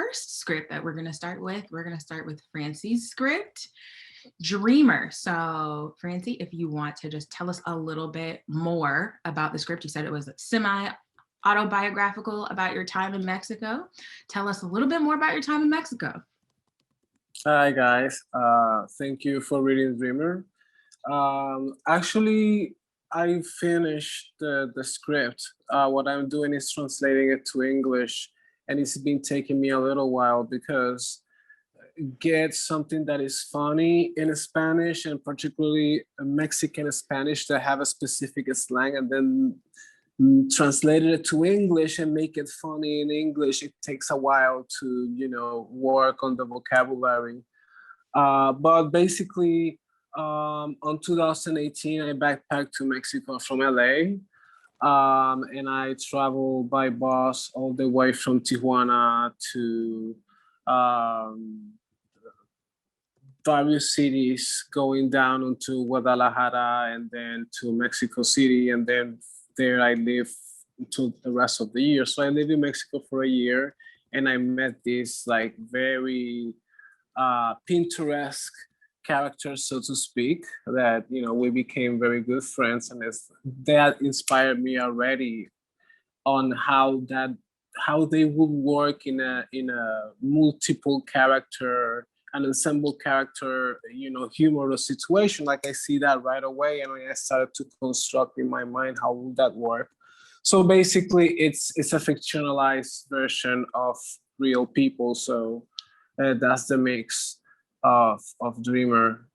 first script that we're going to start with. We're going to start with Francie's script, Dreamer. So Francie, if you want to just tell us a little bit more about the script. You said it was semi-autobiographical about your time in Mexico. Tell us a little bit more about your time in Mexico. Hi guys, thank you for reading Dreamer. Actually, I finished the script. What I'm doing is translating it to English, and it's been taking me a little while because get something that is funny in Spanish, and particularly Mexican Spanish that have a specific slang, and then translated it to English and make it funny in English. It takes a while to, work on the vocabulary. But basically, on 2018, I backpacked to Mexico from LA. And I traveled by bus all the way from Tijuana to various cities, going down into Guadalajara and then to Mexico City, and then there I lived until the rest of the year. So I lived in Mexico for a year, and I met these like very Pinterest characters, so to speak, that we became very good friends, and that inspired me already on how they would work in a multiple character, an ensemble character, humorous situation. Like I see that right away, and I started to construct in my mind how would that work. So basically, it's a fictionalized version of real people. So that's the mix of Dreamer.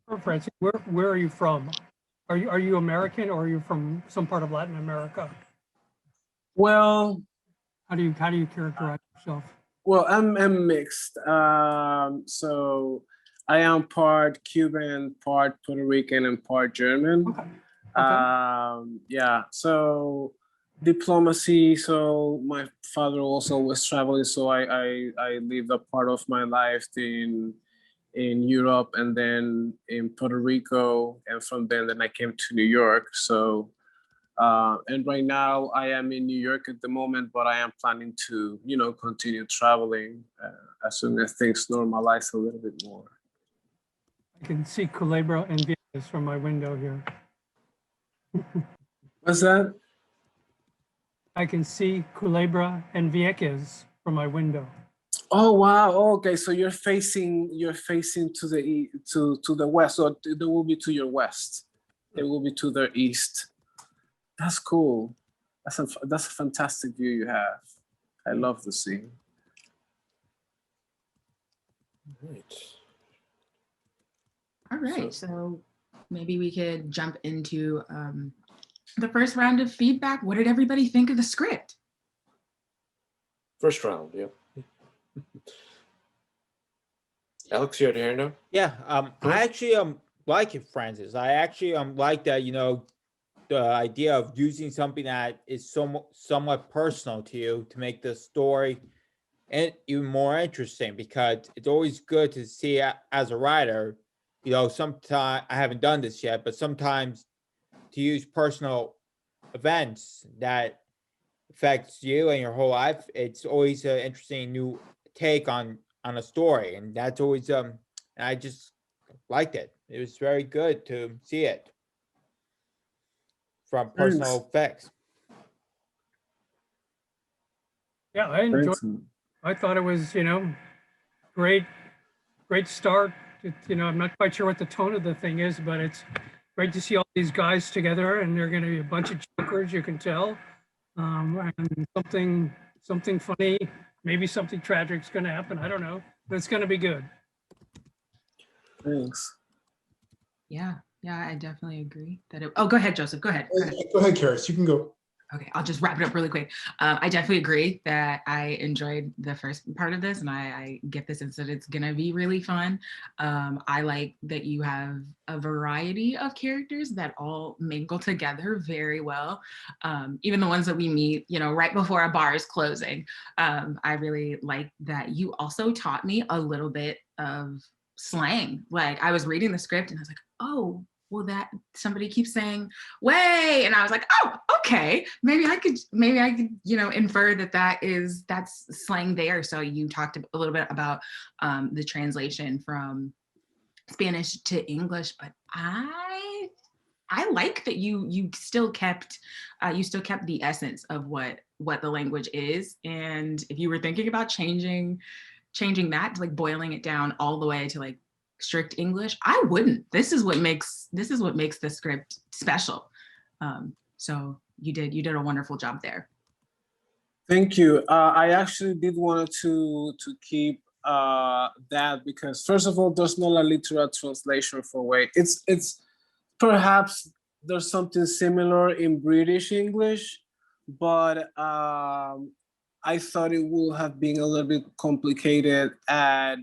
Oh, Francie, where are you from? Are you American, or are you from some part of Latin America? Well, how do you characterize yourself? Well, I'm mixed. So I am part Cuban, part Puerto Rican, and part German. Okay. Okay. Yeah. So diplomacy. So my father also was traveling, so I lived a part of my life in Europe and then in Puerto Rico, and from then I came to New York. So and right now I am in New York at the moment, but I am planning to continue traveling as soon as things normalize a little bit more. I can see Culebra and Vieques from my window here. What's that? I can see Culebra and Vieques from my window. Oh wow! Okay, so you're facing to the west, so they will be to your west. It will be to their east. That's cool. That's a fantastic view you have. I love the sea. All right, so maybe we could jump into the first round of feedback. What did everybody think of the script? First round, yeah. Alex, you had your hand up? Yeah, I actually like it, Francis. I actually like that, the idea of using something that is somewhat personal to you to make the story and even more interesting, because it's always good to see as a writer, sometimes I haven't done this yet, but sometimes to use personal events that affects you and your whole life, it's always an interesting new take on a story, and that's always I just liked it. It was very good to see it from personal effects. Yeah, I enjoyed it. I thought it was, great start. I'm not quite sure what the tone of the thing is, but it's great to see all these guys together, and they're going to be a bunch of jokers, you can tell. And something funny, maybe something tragic is going to happen. I don't know, but it's going to be good. Thanks. Yeah, I definitely agree that it. Oh, go ahead, Joseph. Go ahead. Go ahead, Karis. You can go. Okay, I'll just wrap it up really quick. I definitely agree that I enjoyed the first part of this, and I get the sense that it's gonna be really fun. I like that you have a variety of characters that all mingle together very well. Even the ones that we meet, right before a bar is closing. I really like that you also taught me a little bit of slang. Like I was reading the script and I was like, oh, well, that somebody keeps saying way, and I was like, oh, okay, maybe I could, infer that's slang there. So you talked a little bit about the translation from Spanish to English, but I like that you still kept the essence of what the language is. And if you were thinking about changing that to like boiling it down all the way to like strict English, I wouldn't. This is what makes the script special. So you did a wonderful job there. Thank you. I actually did want to keep that because first of all, there's not a literal translation for way. It's perhaps there's something similar in British English, but I thought it would have been a little bit complicated at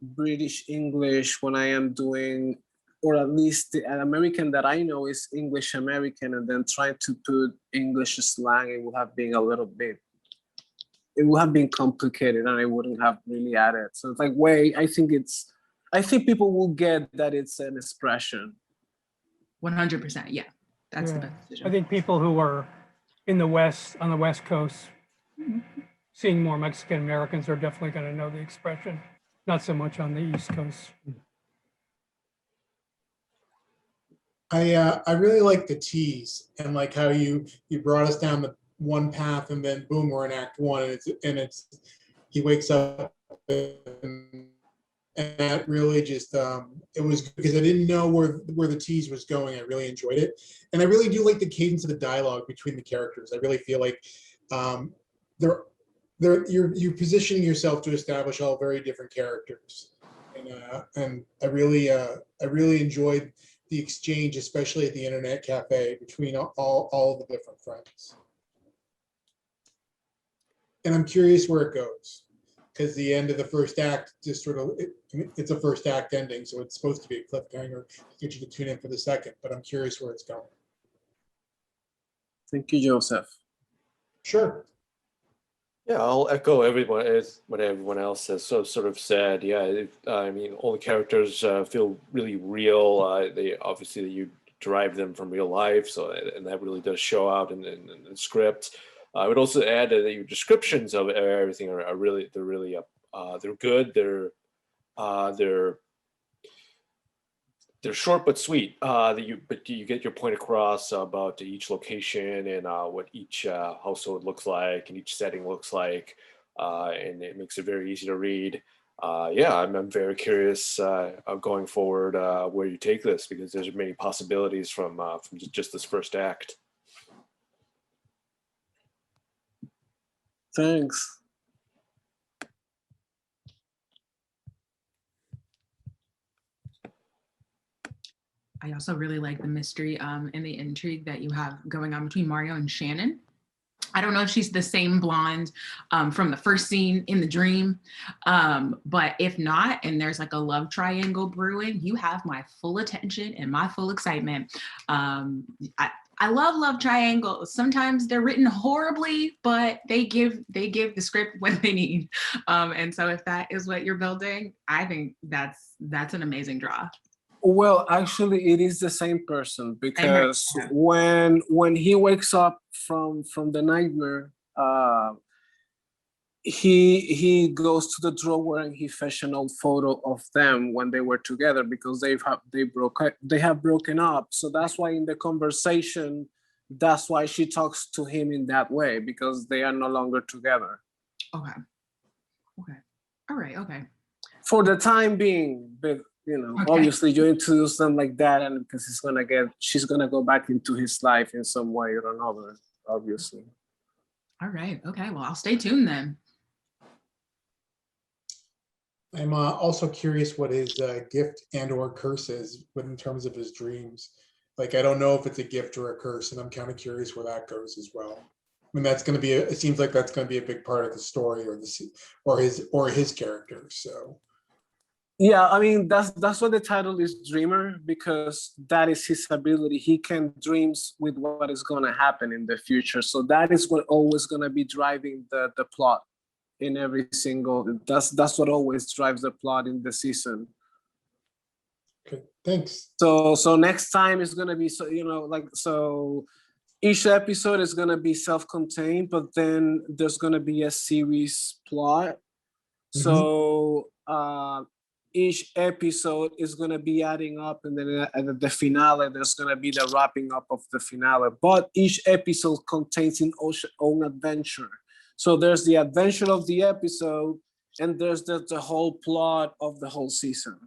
British English when I am doing, or at least an American that I know is English American, and then trying to put English slang, it would have been it would have been complicated and I wouldn't have really added. So it's like, I think people will get that it's an expression. 100%, yeah. That's the best decision. I think people who are on the West Coast, seeing more Mexican Americans are definitely going to know the expression, not so much on the East Coast. I really like the tease and like how you brought us down the one path and then boom, we're in Act 1 and it's he wakes up and that really just it was because I didn't know where the tease was going. I really enjoyed it, and I really do like the cadence of the dialogue between the characters. I really feel like you're positioning yourself to establish all very different characters, and I really enjoyed the exchange, especially at the internet cafe between all the different friends. And I'm curious where it goes, because the end of the first act just sort of, it's a first act ending, so it's supposed to be a cliffhanger to get you to tune in for the second, but I'm curious where it's going. Thank you, Joseph. Sure. Yeah, I'll echo what everyone else has sort of said. Yeah, I mean, all the characters feel really real. They obviously you derive them from real life, so and that really does show out in the script. I would also add that your descriptions of everything are really they're good. They're short but sweet. But you get your point across about each location and what each household looks like and each setting looks like, and it makes it very easy to read. Yeah, I'm very curious going forward where you take this, because there's many possibilities from just this first act. Thanks. I also really like the mystery and the intrigue that you have going on between Mario and Shannon. I don't know if she's the same blonde from the first scene in the dream, but if not, and there's like a love triangle brewing, you have my full attention and my full excitement. I love triangles. Sometimes they're written horribly, but they give the script what they need. And so if that is what you're building, I think that's an amazing draw. Well, actually, it is the same person, because when he wakes up from the nightmare, he goes to the drawer and he fetches an old photo of them when they were together, because they have broken up. So that's why in the conversation, that's why she talks to him in that way, because they are no longer together. Okay. All right. Okay. For the time being, but obviously you introduce them like that, and because she's gonna go back into his life in some way or another, obviously. All right. Okay. Well, I'll stay tuned then. I'm also curious what his gift and/or curse is in terms of his dreams. Like, I don't know if it's a gift or a curse, and I'm kind of curious where that goes as well. I mean, that's going to be it seems like that's going to be a big part of the story or his character. So. Yeah, I mean, that's what the title is, Dreamer, because that is his ability. He can dreams with what is going to happen in the future. So that is what always going to be driving the plot in every single, that's what always drives the plot in the season. Okay, thanks. So next time is going to be, so each episode is going to be self-contained, but then there's going to be a series plot. So each episode is going to be adding up, and then at the finale, there's going to be the wrapping up of the finale. But each episode contains its own adventure. So there's the adventure of the episode, and there's the whole plot of the whole season.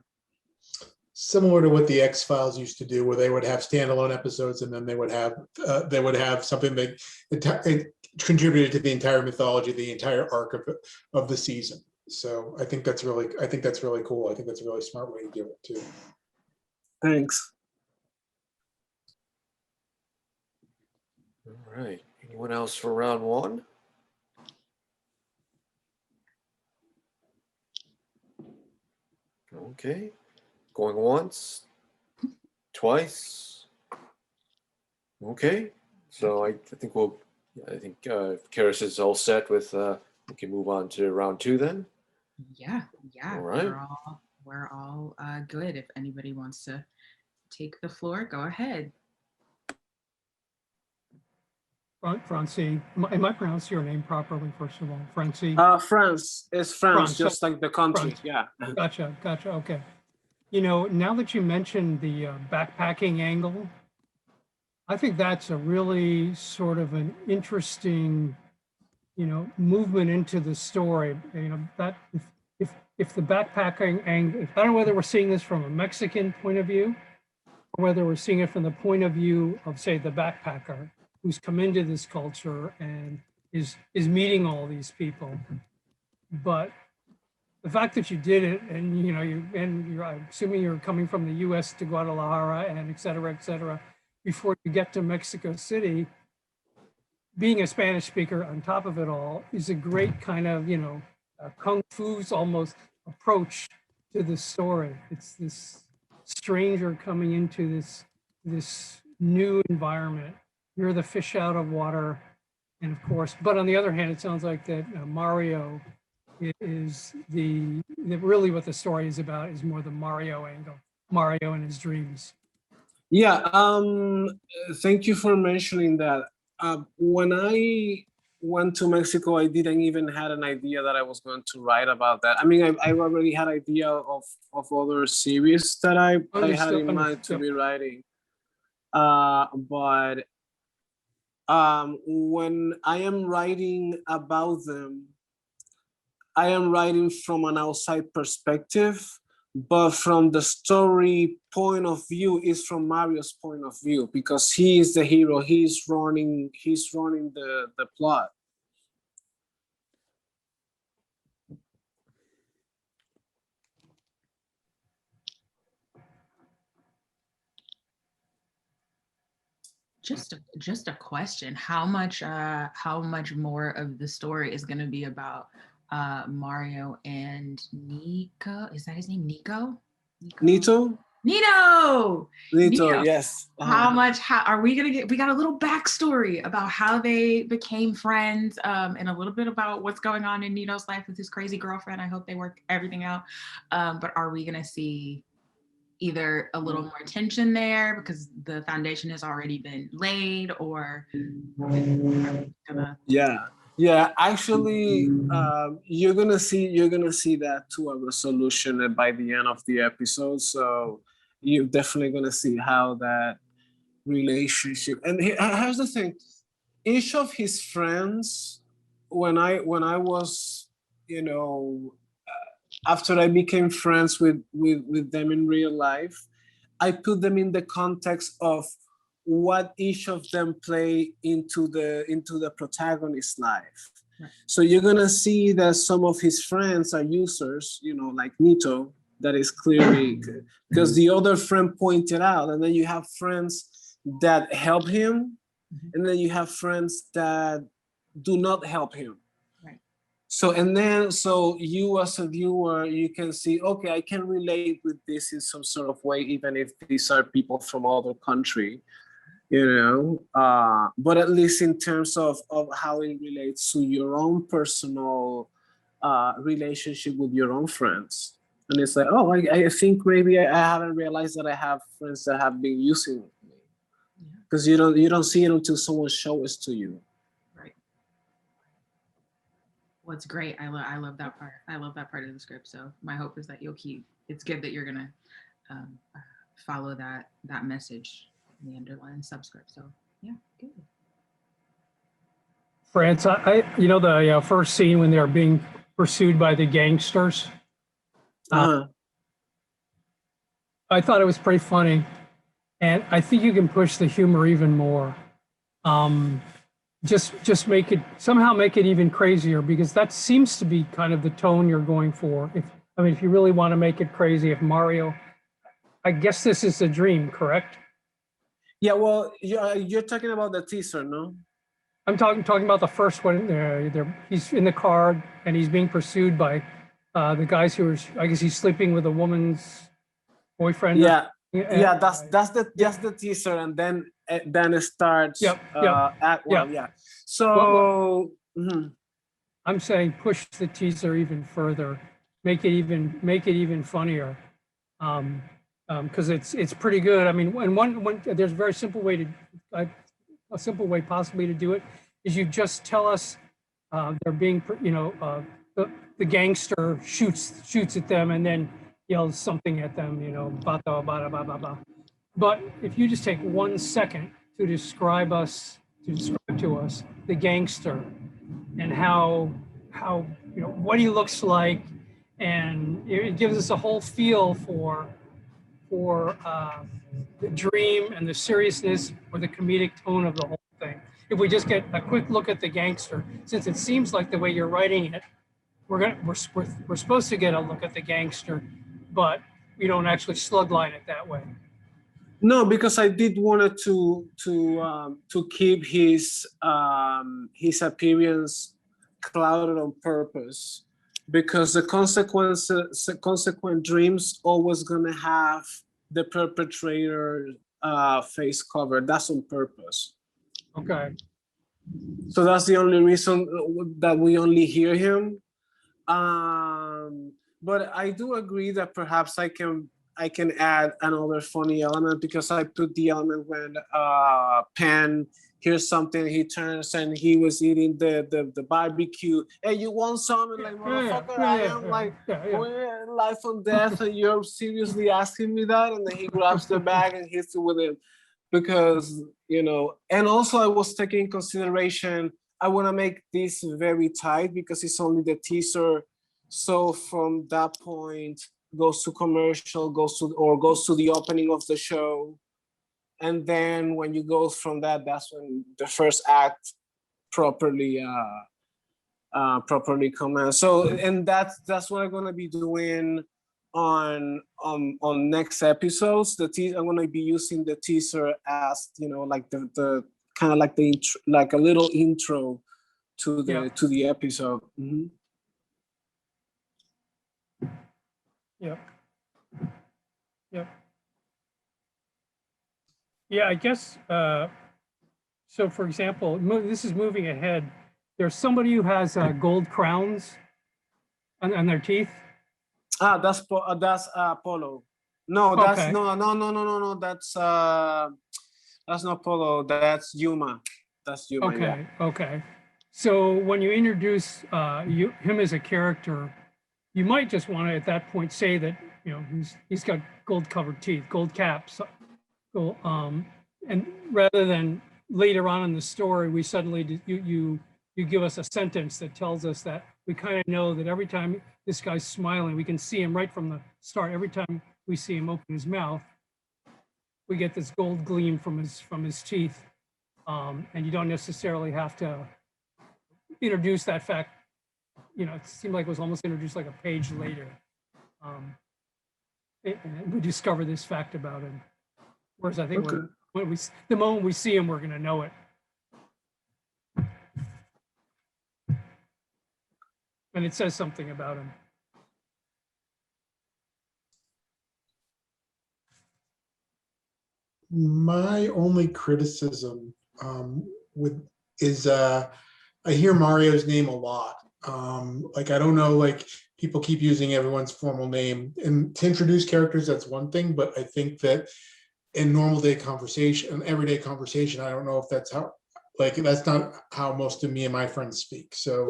Similar to what the X-Files used to do, where they would have standalone episodes, and then they would have something that it contributed to the entire mythology, the entire arc of the season. So I think that's really cool. I think that's a really smart way to do it too. Thanks. All right. Anyone else for round one? Okay. Going once, twice. Okay. So I think Karis is all set with, we can move on to round two then. Yeah. All right. We're all good. If anybody wants to take the floor, go ahead. Francie, am I pronouncing your name properly, first of all? Francie? France. It's France, just like the country. France. Yeah. Gotcha. Okay. You know, now that you mentioned the backpacking angle, I think that's a really sort of an interesting, movement into the story. That if the backpacking angle, I don't know whether we're seeing this from a Mexican point of view, or whether we're seeing it from the point of view of, say, the backpacker who's come into this culture and is meeting all these people. But the fact that you did it, and you're I'm assuming you're coming from the U.S. to Guadalajara and et cetera, before you get to Mexico City, being a Spanish speaker on top of it all is a great kind of, kung fu's almost approach to the story. It's this stranger coming into this new environment. You're the fish out of water, and of course, but on the other hand, it sounds like that Mario is really what the story is about, is more the Mario angle, Mario and his dreams. Yeah, thank you for mentioning that. When I went to Mexico, I didn't even had an idea that I was going to write about that. I mean, I already had idea of other series that I had in mind to be writing. But when I am writing about them, I am writing from an outside perspective, but from the story point of view is from Mario's point of view, because he is the hero. He's running the plot. Just a question. How much more of the story is going to be about Mario and Nico? Is that his name? Nito, yes. How are we gonna get? We got a little backstory about how they became friends, and a little bit about what's going on in Nito's life with his crazy girlfriend. I hope they work everything out. But are we gonna see either a little more tension there because the foundation has already been laid, or Yeah, actually, you're gonna see that to a resolution by the end of the episode. So you're definitely gonna see how that relationship. And here's the thing: each of his friends, when I was, after I became friends with them in real life, I put them in the context of what each of them play into the protagonist's life. Right. So you're gonna see that some of his friends are users, like Nito, that is clearly because the other friend pointed out, and then you have friends that help him, and then you have friends that do not help him. Right. So you as a viewer, you can see, okay, I can relate with this in some sort of way, even if these are people from other country. But at least in terms of how it relates to your own personal relationship with your own friends. And it's like, oh, I think maybe I haven't realized that I have friends that have been using me. because you don't see it until someone shows it to you. Right. Well, it's great. I love that part. I love that part of the script. So my hope is that you'll keep. It's good that you're gonna follow that message in the underlying subscript. So yeah, good. France, the first scene when they're being pursued by the gangsters. Uh-huh. I thought it was pretty funny, and I think you can push the humor even more. Just make it even crazier, because that seems to be kind of the tone you're going for. If you really want to make it crazy, if Mario, I guess this is a dream, correct? Yeah, well, you're talking about the teaser, no? I'm talking about the first one. He's in the car and he's being pursued by the guys who are. I guess he's sleeping with a woman's boyfriend. Yeah, that's the teaser, and then it starts. Yep. Act one. Yeah. So I'm saying push the teaser even further, make it even funnier, because it's pretty good. I mean, one there's a very simple way a simple way possibly to do it is you just tell us they're being, the gangster shoots at them and then yells something at them, bata, bada, ba, ba, ba. But if you just take 1 second to describe to us the gangster and how what he looks like, and it gives us a whole feel for the dream and the seriousness or the comedic tone of the whole thing. If we just get a quick look at the gangster, since it seems like the way you're writing it, we're supposed to get a look at the gangster, but we don't actually slugline it that way. No, because I did wanted to keep his appearance clouded on purpose, because the consequent dreams always gonna have the perpetrator face covered. That's on purpose. Okay. So that's the only reason that we only hear him. But I do agree that perhaps I can add another funny element, because I put the element when Pan hears something, he turns and he was eating the barbecue. Hey, you want some? And like, motherfucker, I am like, life and death, and you're seriously asking me that? And then he grabs the bag and hits it with it. Because, and also I was taking in consideration, I want to make this very tight because it's only the teaser. So from that point, goes to commercial, goes to the opening of the show. And then when you go from that, that's when the first act properly commence. So, and that's what I'm gonna be doing on next episodes. I'm gonna be using the teaser as like the kind of like the intro, like a little intro to the episode. Mm-hmm. Yep. Yeah, I guess, so for example, this is moving ahead. There's somebody who has gold crowns on their teeth. That's Polo. No, that's okay. No. That's not Polo. That's Yuma. That's Yuma. Okay. Yeah. Okay. So when you introduce him as a character, you might just want to at that point say that he's got gold covered teeth, gold caps. And rather than later on in the story, we suddenly you give us a sentence that tells us that we kind of know that every time this guy's smiling, we can see him right from the start. Every time we see him open his mouth, we get this gold gleam from his teeth, and you don't necessarily have to introduce that fact. It seemed like it was almost introduced like a page later. And we discover this fact about him. Whereas I think the moment we see him, we're going to know it. And it says something about him. My only criticism is I hear Mario's name a lot. Like, I don't know, like people keep using everyone's formal name, and to introduce characters, that's one thing, but I think that in normal day conversation, in everyday conversation, I don't know if that's how, like, that's not how most of me and my friends speak. So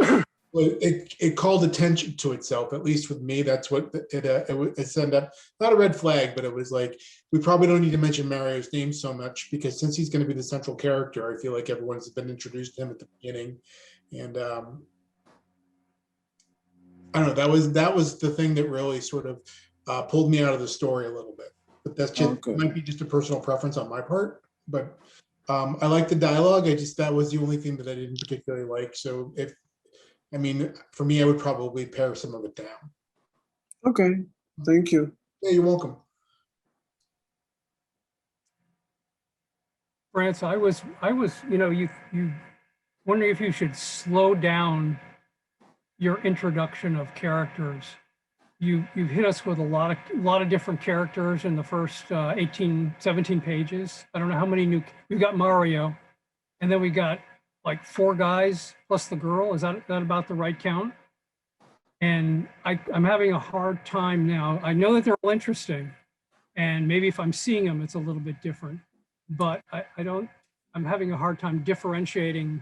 it called attention to itself, at least with me. That's what it sent up, not a red flag, but it was like, we probably don't need to mention Mario's name so much, because since he's going to be the central character, I feel like everyone's been introduced to him at the beginning. And I don't know, that was the thing that really sort of pulled me out of the story a little bit. But that's just, Okay. might be just a personal preference on my part. But I like the dialogue. That was the only thing that I didn't particularly like. So I mean, for me, I would probably pare some of it down. Okay, thank you. Yeah, you're welcome. France, I was, you wondering if you should slow down your introduction of characters. You've hit us with a lot of different characters in the first 17 pages. I don't know how many we got Mario, and then we got like 4 guys plus the girl. Is that about the right count? And I'm having a hard time now. I know that they're all interesting, and maybe if I'm seeing them, it's a little bit different. But I'm having a hard time differentiating.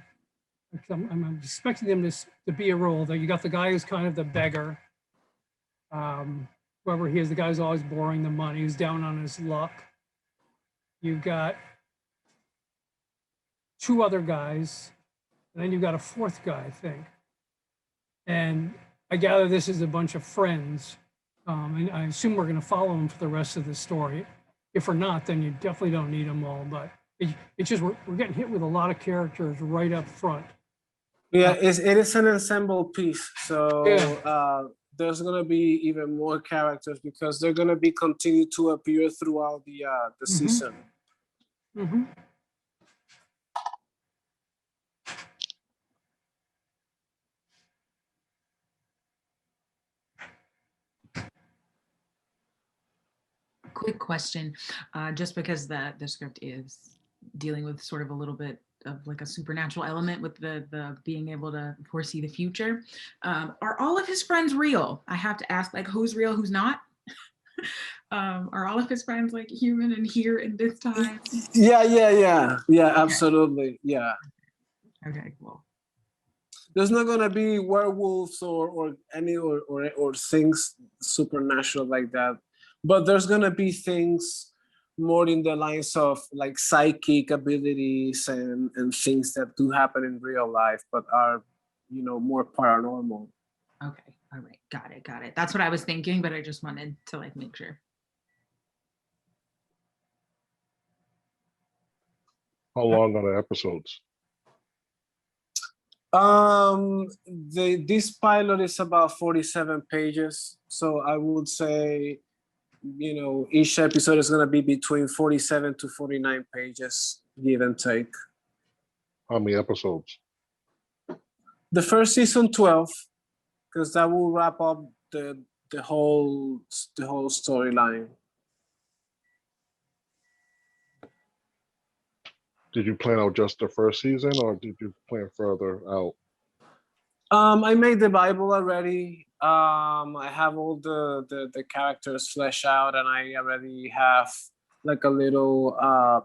I'm expecting them to be a role that you got the guy who's kind of the beggar. Whoever he is, the guy who's always borrowing the money, who's down on his luck. You've got 2 other guys, and then you've got a 4th guy, I think. And I gather this is a bunch of friends, and I assume we're going to follow them for the rest of the story. If we're not, then you definitely don't need them all. But it's just we're getting hit with a lot of characters right up front. Yeah, it is an ensemble piece. So Yeah. There's gonna be even more characters because they're gonna be continue to appear throughout the season. Mm-hmm. Quick question, just because the script is dealing with sort of a little bit of like a supernatural element with the being able to foresee the future. Are all of his friends real? I have to ask, like, who's real, who's not? Are all of his friends like human and here in this time? Yeah, absolutely. Yeah. Okay, cool. There's not gonna be werewolves or things supernatural like that, but there's gonna be things more in the lines of like psychic abilities and things that do happen in real life, but are, more paranormal. Okay, all right, got it. That's what I was thinking, but I just wanted to like make sure. How long are the episodes? This pilot is about 47 pages, so I would say, each episode is going to be between 47 to 49 pages, give and take. How many episodes? The first season, 12, because that will wrap up the whole storyline. Did you plan out just the first season, or did you plan further out? I made the Bible already. I have all the characters fleshed out, and I already have like a little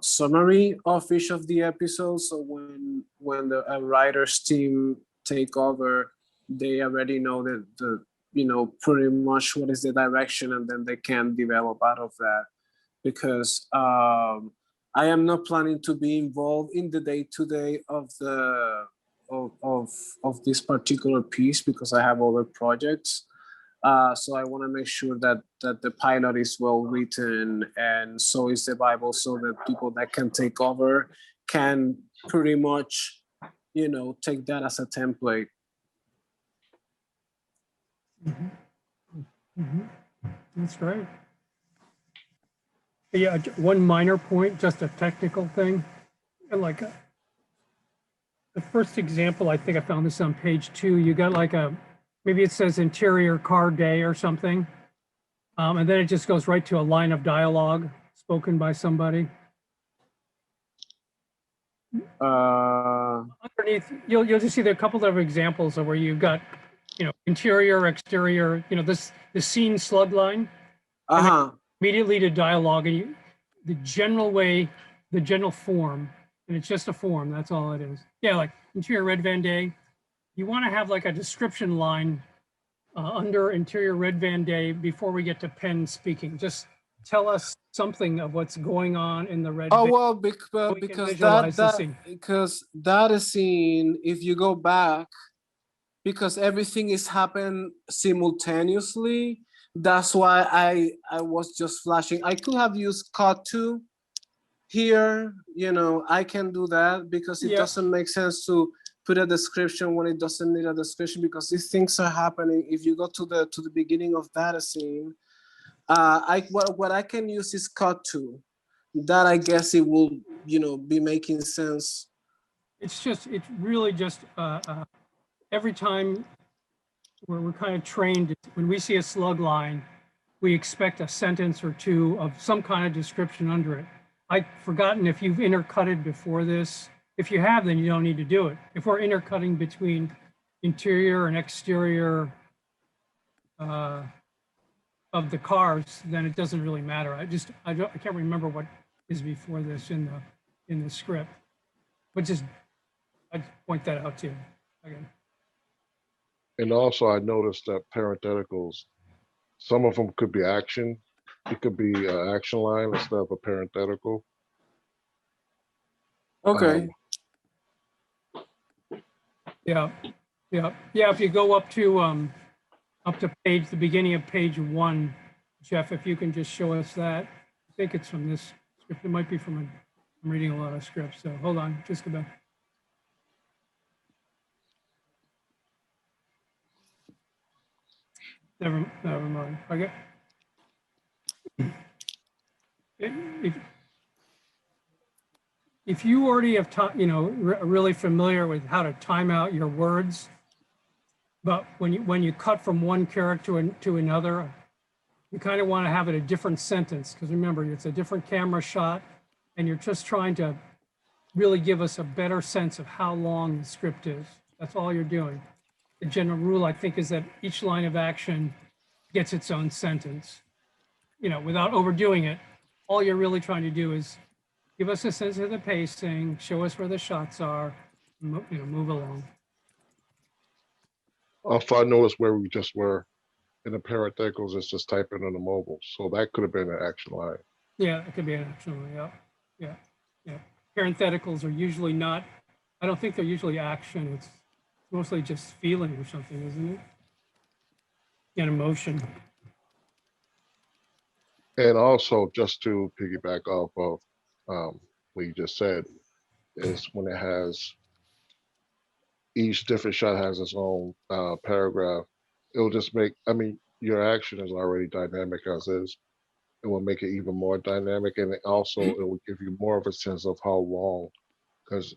summary of each of the episodes. So when the writers team take over, they already know pretty much what is the direction, and then they can develop out of that. Because I am not planning to be involved in the day-to-day of this particular piece because I have other projects. So I want to make sure that the pilot is well written, and so is the Bible, so that people that can take over can pretty much, take that as a template. That's great. Yeah, one minor point, just a technical thing. Like the first example, I think I found this on page 2. You got like maybe it says interior car day or something. And then it just goes right to a line of dialogue spoken by somebody. Underneath, you'll just see there a couple of examples of where you've got, interior, exterior, the scene slug line. Uh-huh. Immediately to dialogue, and the general way, the general form, and it's just a form, that's all it is. Yeah, like interior red Van Day, you want to have like a description line under interior red Van Day before we get to Penn speaking. Just tell us something of what's going on in the red. Oh Van, well, we can because visualize the scene. that is seen if you go back, because everything is happening simultaneously. That's why I was just flashing. I could have used cut to here, I can do that because it Yeah. doesn't make sense to put a description when it doesn't need a description, because these things are happening. If you go to the beginning of that scene, what I can use is cut to. That I guess it will, be making sense. It's really just every time we're kind of trained, when we see a slug line, we expect a sentence or two of some kind of description under it. I've forgotten if you've intercutted before this. If you have, then you don't need to do it. If we're intercutting between interior and exterior of the cars, then it doesn't really matter. I can't remember what is before this in the script, but I'd point that out to you again. And also, I noticed that parentheticals, some of them could be action. It could be an action line instead of a parenthetical. Okay. Yeah. If you go up to the beginning of page 1, Jeff, if you can just show us that. I think it's from this script. It might be I'm reading a lot of scripts. So hold on, just go back. Never mind. Okay. If you already have really familiar with how to time out your words, but when you cut from one character to another, you kind of want to have it a different sentence, because remember, it's a different camera shot, and you're just trying to really give us a better sense of how long the script is. That's all you're doing. The general rule, I think, is that each line of action gets its own sentence. Without overdoing it, all you're really trying to do is give us a sense of the pacing, show us where the shots are, move along. Also, I noticed where we just were in the parentheticals, it's just typing on the mobile. So that could have been an action line. Yeah, it could be an action line. Yeah. Parentheticals are usually not, I don't think they're usually action. It's mostly just feeling or something, isn't it? And emotion. And also, just to piggyback off of what you just said, is when it has each different shot has its own paragraph, it'll just make, your action is already dynamic as is. It will make it even more dynamic, and it will give you more of a sense of how long, because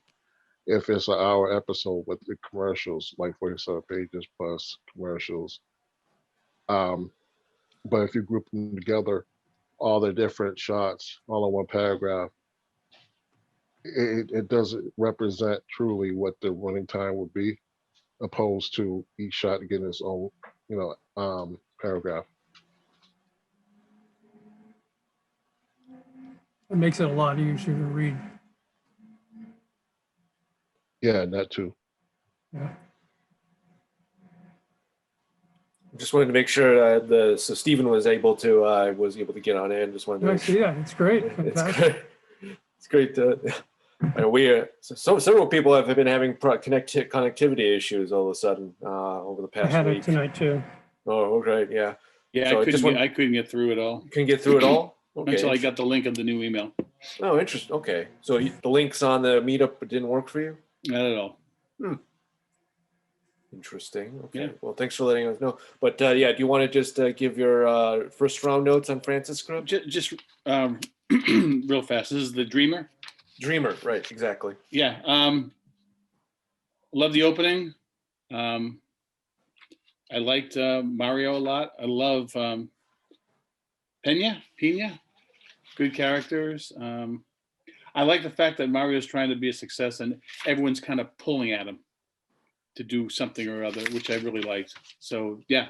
if it's an hour episode with the commercials, like 47 pages plus commercials, but if you group them together, all the different shots all in one paragraph, it doesn't represent truly what the running time would be, opposed to each shot getting its own, paragraph. It makes it a lot easier to read. Yeah, and that too. Yeah. Just wanted to make sure so Stephen was able to get on in. Just wanted to I make see sure. that. It's great. It's Fantastic. great. It's great. Several people have been having connectivity issues all of a sudden over the I past had week. it tonight too. Oh, great. Yeah. Yeah, So I couldn't get through it all Couldn't get through it all? Okay. until I got the link of the new email. Oh, interesting. Okay. So the links on the meetup didn't work for you? Not at all. Interesting. Okay. Yeah. Well, thanks for letting us know. But do you want to just give your first round notes on Francis script? Just real fast. This is the Dreamer. Dreamer, right? Exactly. Yeah. Love the opening. I liked Mario a lot. I love Pena. Good characters. I like the fact that Mario's trying to be a success and everyone's kind of pulling at him to do something or other, which I really liked. So yeah,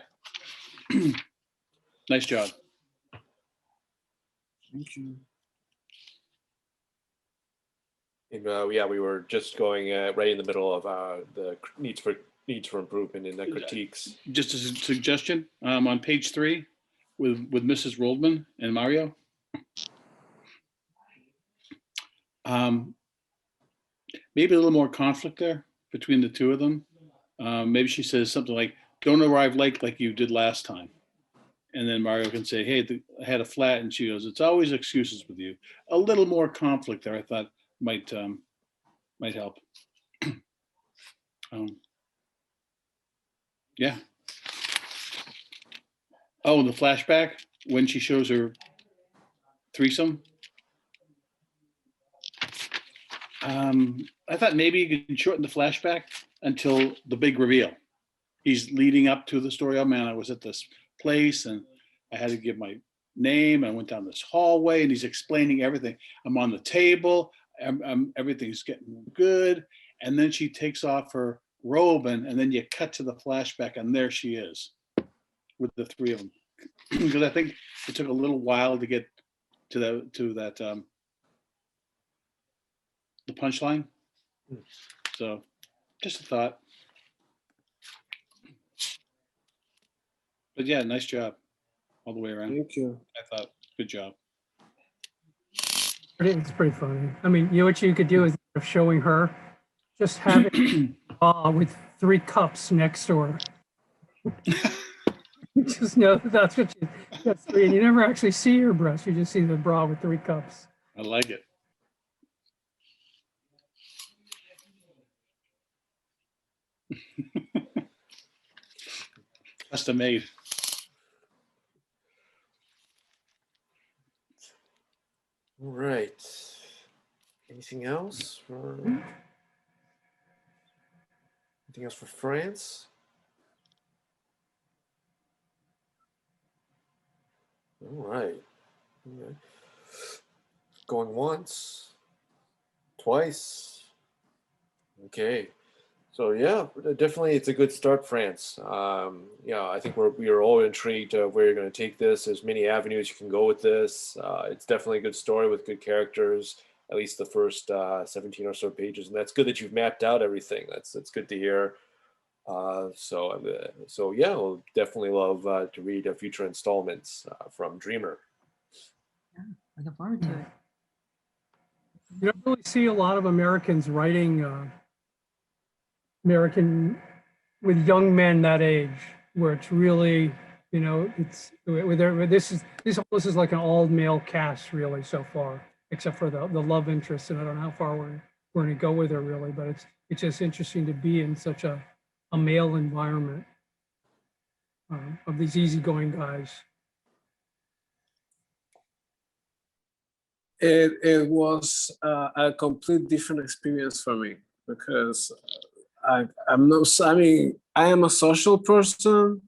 nice job. Thank you. And yeah, we were just going right in the middle of the needs for improvement and the critiques. Just as a suggestion, on page 3 with Mrs. Roldman and Mario. Maybe a little more conflict there between the two of them. Maybe she says something like, "Don't arrive late like you did last time." And then Mario can say, "Hey, I had a flat," and she goes, "It's always excuses with you." A little more conflict there, I thought might help. Yeah. Oh, the flashback when she shows her threesome. I thought maybe you could shorten the flashback until the big reveal. He's leading up to the story. Oh man, I was at this place and I had to give my name. I went down this hallway and he's explaining everything. I'm on the table. Everything's getting good. And then she takes off her robe and then you cut to the flashback and there she is with the three of them. Because I think it took a little while to get to that the punchline. So just a thought. But yeah, nice job all the way around. Thank you. I thought, good job. It's pretty funny. I mean, you know what you could do is instead of showing her, just have it with 3 cups next to her. Just know that's what that's 3, and you never actually see her breast. You just see the bra with 3 cups. I like it. Custom made. All right. Anything else for France? All right. Okay. Going once, twice. Okay. So yeah, definitely it's a good start, France. Yeah, I think we are all intrigued of where you're going to take this. There's many avenues you can go with this. It's definitely a good story with good characters, at least the first 17 or so pages. And that's good that you've mapped out everything. That's good to hear. So yeah, we'll definitely love to read future installments from Dreamer. Yeah, looking forward to it. You don't really see a lot of Americans writing American with young men that age, where it's really, you know, it's this almost is like an all male cast really so far, except for the love interest, and I don't know how far we're going to go with her really, but it's just interesting to be in such a male environment of these easygoing guys. It was a complete different experience for me because I am a social person,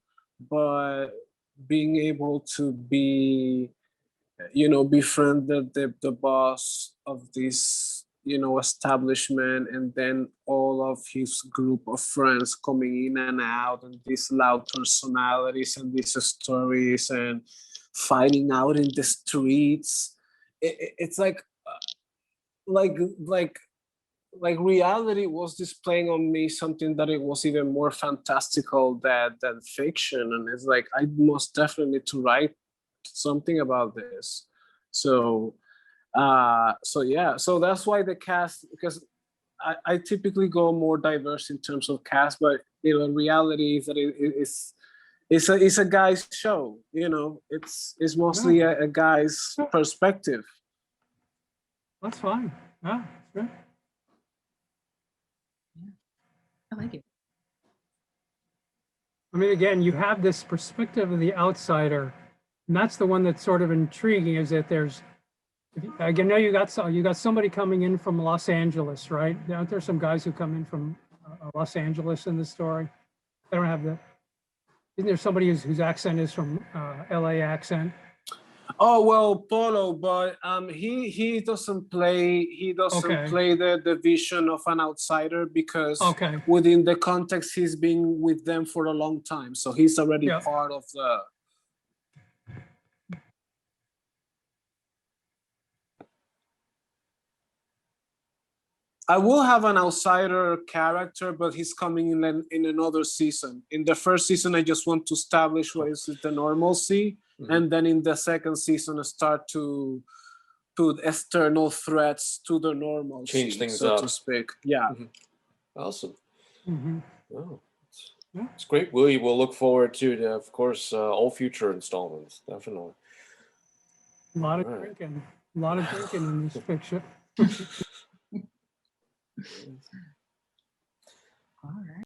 but being able to be, befriend the boss of this, establishment, and then all of his group of friends coming in and out, and these loud personalities and these stories and fighting out in the streets. It's like reality was displaying on me something that it was even more fantastical than fiction, and it's like I most definitely need to write something about this. So so that's why the cast, because I typically go more diverse in terms of cast, but reality is that it's a guy's show. It's mostly a guy's perspective. That's fine. Yeah, sure. I like it. I mean, again, you have this perspective of the outsider, and that's the one that's sort of intriguing. Is that I know you got somebody coming in from Los Angeles, right? Aren't there some guys who come in from Los Angeles in the story? I don't have the. Isn't there somebody whose accent is from LA accent? Oh well, Polo, but he doesn't play the vision of an outsider because within the context he's been with them for a long time, so he's already part of the. I will have an outsider character, but he's coming in another season. In the first season, I just want to establish what is the normalcy, and then in the second season, I start to put external threats to the normalcy, Change things so up. to speak. Yeah. Awesome. Mhm. Oh, it's great, Willie. We'll look forward to, of course, all future installments. Definitely. A lot of All right. drinking, a lot of drinking in this picture. All right.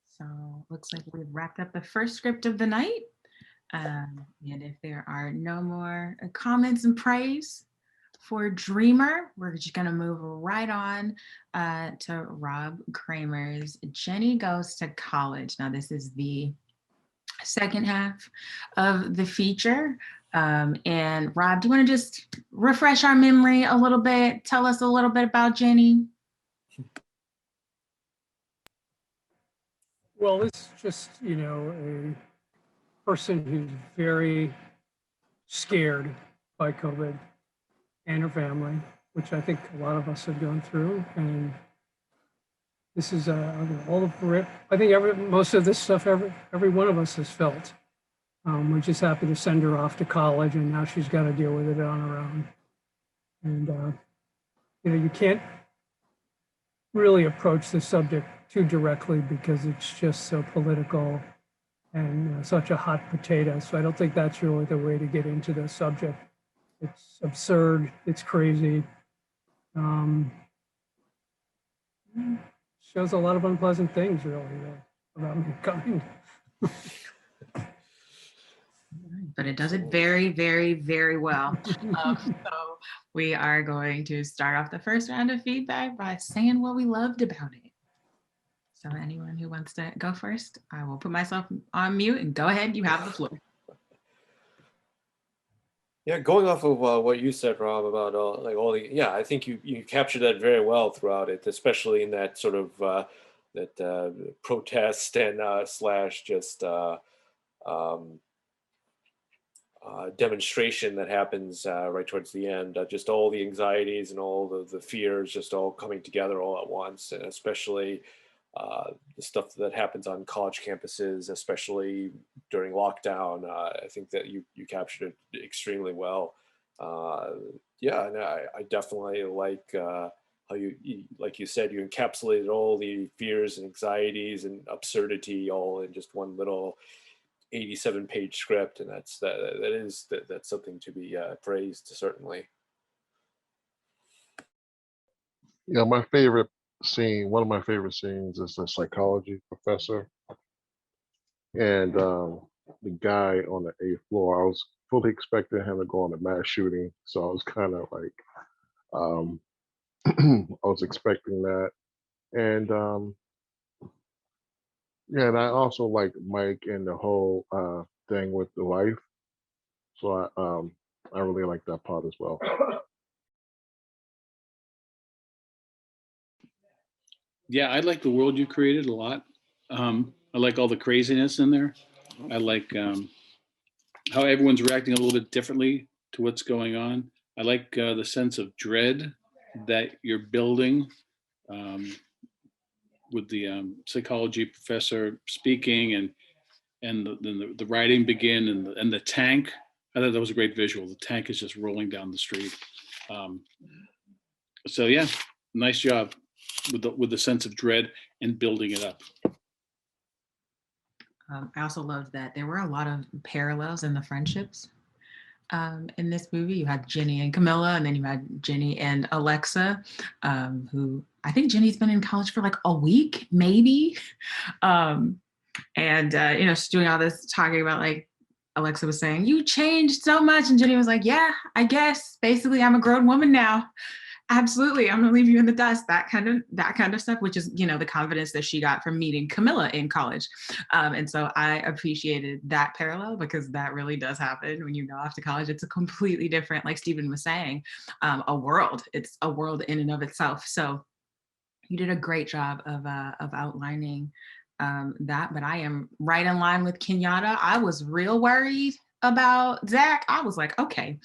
So looks like we've wrapped up the first script of the night. And if there are no more comments and praise for Dreamer, we're just gonna move right on to Rob Kramer's Jenny Goes to College. Now this is the second half of the feature. And Rob, do you want to just refresh our memory a little bit? Tell us a little bit about Jenny. Well, this is just, a person who's very scared by COVID and her family, which I think a lot of us have gone through. And this is all of it. I think most of this stuff, every one of us has felt. We're just happy to send her off to college, and now she's got to deal with it on her own. And you can't really approach the subject too directly because it's just so political and such a hot potato. So I don't think that's really the way to get into the subject. It's absurd. It's crazy. Shows a lot of unpleasant things, really, about mankind. But it does it very, very, very well. So we are going to start off the first round of feedback by saying what we loved about it. So anyone who wants to go first, I will put myself on mute and go ahead. You have the floor. Yeah, going off of what you said, Rob, about I think you captured that very well throughout it, especially in that sort of that protest and slash just demonstration that happens right towards the end. Just all the anxieties and all the fears just all coming together all at once, and especially the stuff that happens on college campuses, especially during lockdown. I think that you captured it extremely well. Yeah, and I definitely like how you, like you said, you encapsulated all the fears and anxieties and absurdity all in just one little 87-page script, and that's something to be praised, certainly. Yeah, my favorite scene, one of my favorite scenes is the psychology professor and the guy on the 8th floor. I was fully expecting him to go on a mass shooting, so I was kind of like, I was expecting that. And yeah, and I also like Mike and the whole thing with the wife. So I really like that part as well. Yeah, I like the world you created a lot. I like all the craziness in there. I like how everyone's reacting a little bit differently to what's going on. I like the sense of dread that you're building with the psychology professor speaking, and then the writing begin, and the tank. I thought that was a great visual. The tank is just rolling down the street. So yeah, nice job with the sense of dread and building it up. I also loved that there were a lot of parallels in the friendships in this movie. You had Jenny and Camilla, and then you had Jenny and Alexa, who I think Jenny's been in college for like a week, maybe. She's doing all this talking about, like, Alexa was saying, "You changed so much." And Jenny was like, "Yeah, I guess. Basically, I'm a grown woman now. Absolutely, I'm gonna leave you in the dust." That kind of stuff, which is, the confidence that she got from meeting Camilla in college. And so I appreciated that parallel, because that really does happen when you go off to college. It's a completely different, like Stephen was saying, a world. It's a world in and of itself. So you did a great job of outlining that, but I am right in line with Kenyatta. I was real worried about Zach. I was like, okay,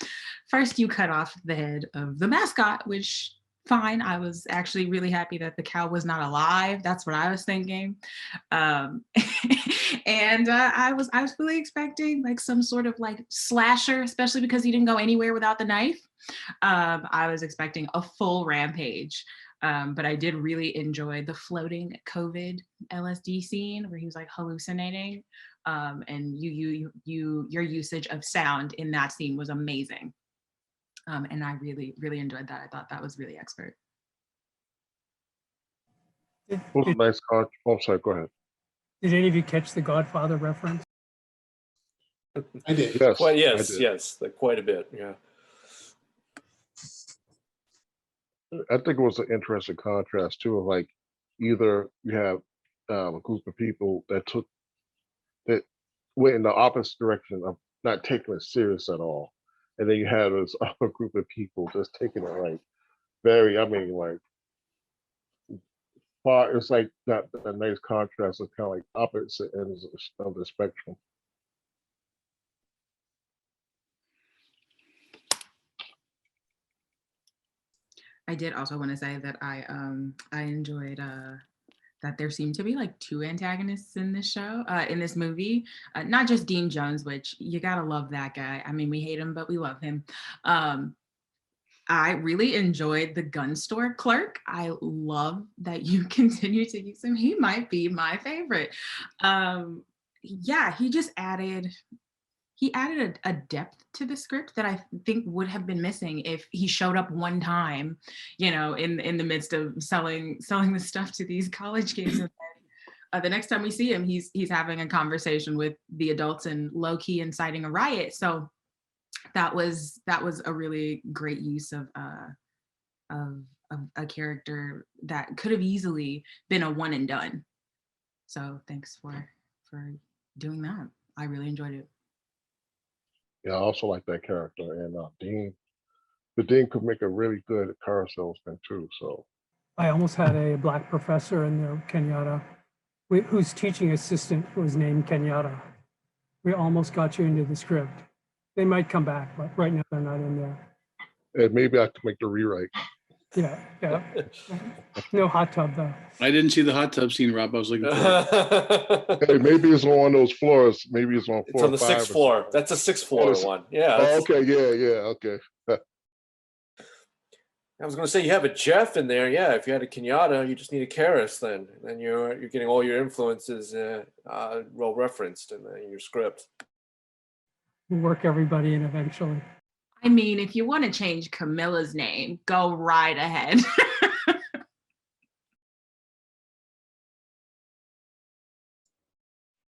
first you cut off the head of the mascot, which fine. I was actually really happy that the cow was not alive. That's what I was thinking. Um, and I was really expecting like some sort of like slasher, especially because he didn't go anywhere without the knife. I was expecting a full rampage. But I did really enjoy the floating COVID LSD scene where he was like hallucinating, and your usage of sound in that scene was amazing, and I really enjoyed that. I thought that was really expert. Was a nice con. Oh, sorry. Go ahead. Did any of you catch the Godfather reference? I did. Yes. Quite, I yes, did. yes, like quite a bit. Yeah. I think it was an interesting contrast too. Of like, either you have a group of people that went in the opposite direction of not taking it serious at all, and then you have this other group of people just taking it like very. I mean, like far. It's like that. A nice contrast of kind of like opposite ends of the spectrum. I did also want to say that I enjoyed that there seemed to be like two antagonists in this show, in this movie, not just Dean Jones, which you gotta love that guy. I mean, we hate him, but we love him. I really enjoyed the gun store clerk. I love that you continue to use him. He might be my favorite. Yeah, he added a depth to the script that I think would have been missing if he showed up one time, in the midst of selling the stuff to these college kids. And then, the next time we see him, he's having a conversation with the adults and low key inciting a riot. So that was a really great use of a character that could have easily been a one and done. So thanks for doing that. I really enjoyed it. Yeah, I also like that character, and Dean. The Dean could make a really good car salesman too. So I almost had a black professor in there, Kenyatta, whose teaching assistant was named Kenyatta. We almost got you into the script. They might come back, but right now they're not in there. and maybe I could make the rewrite. Yeah. No hot tub though. I didn't see the hot tub scene, Rob. I was looking for it. Hey, maybe it's on one of those floors. Maybe it's on It's floor on the 5 sixth or floor. something. That's a sixth floor it's- one. Yeah. Oh, that's- okay. Yeah. Okay. I was going to say, you have a Jeff in there. Yeah, if you had a Kenyatta, you just need a Karis then. Then you're getting all your influences well referenced in your script. We'll work everybody in eventually. I mean, if you want to change Camilla's name, go right ahead.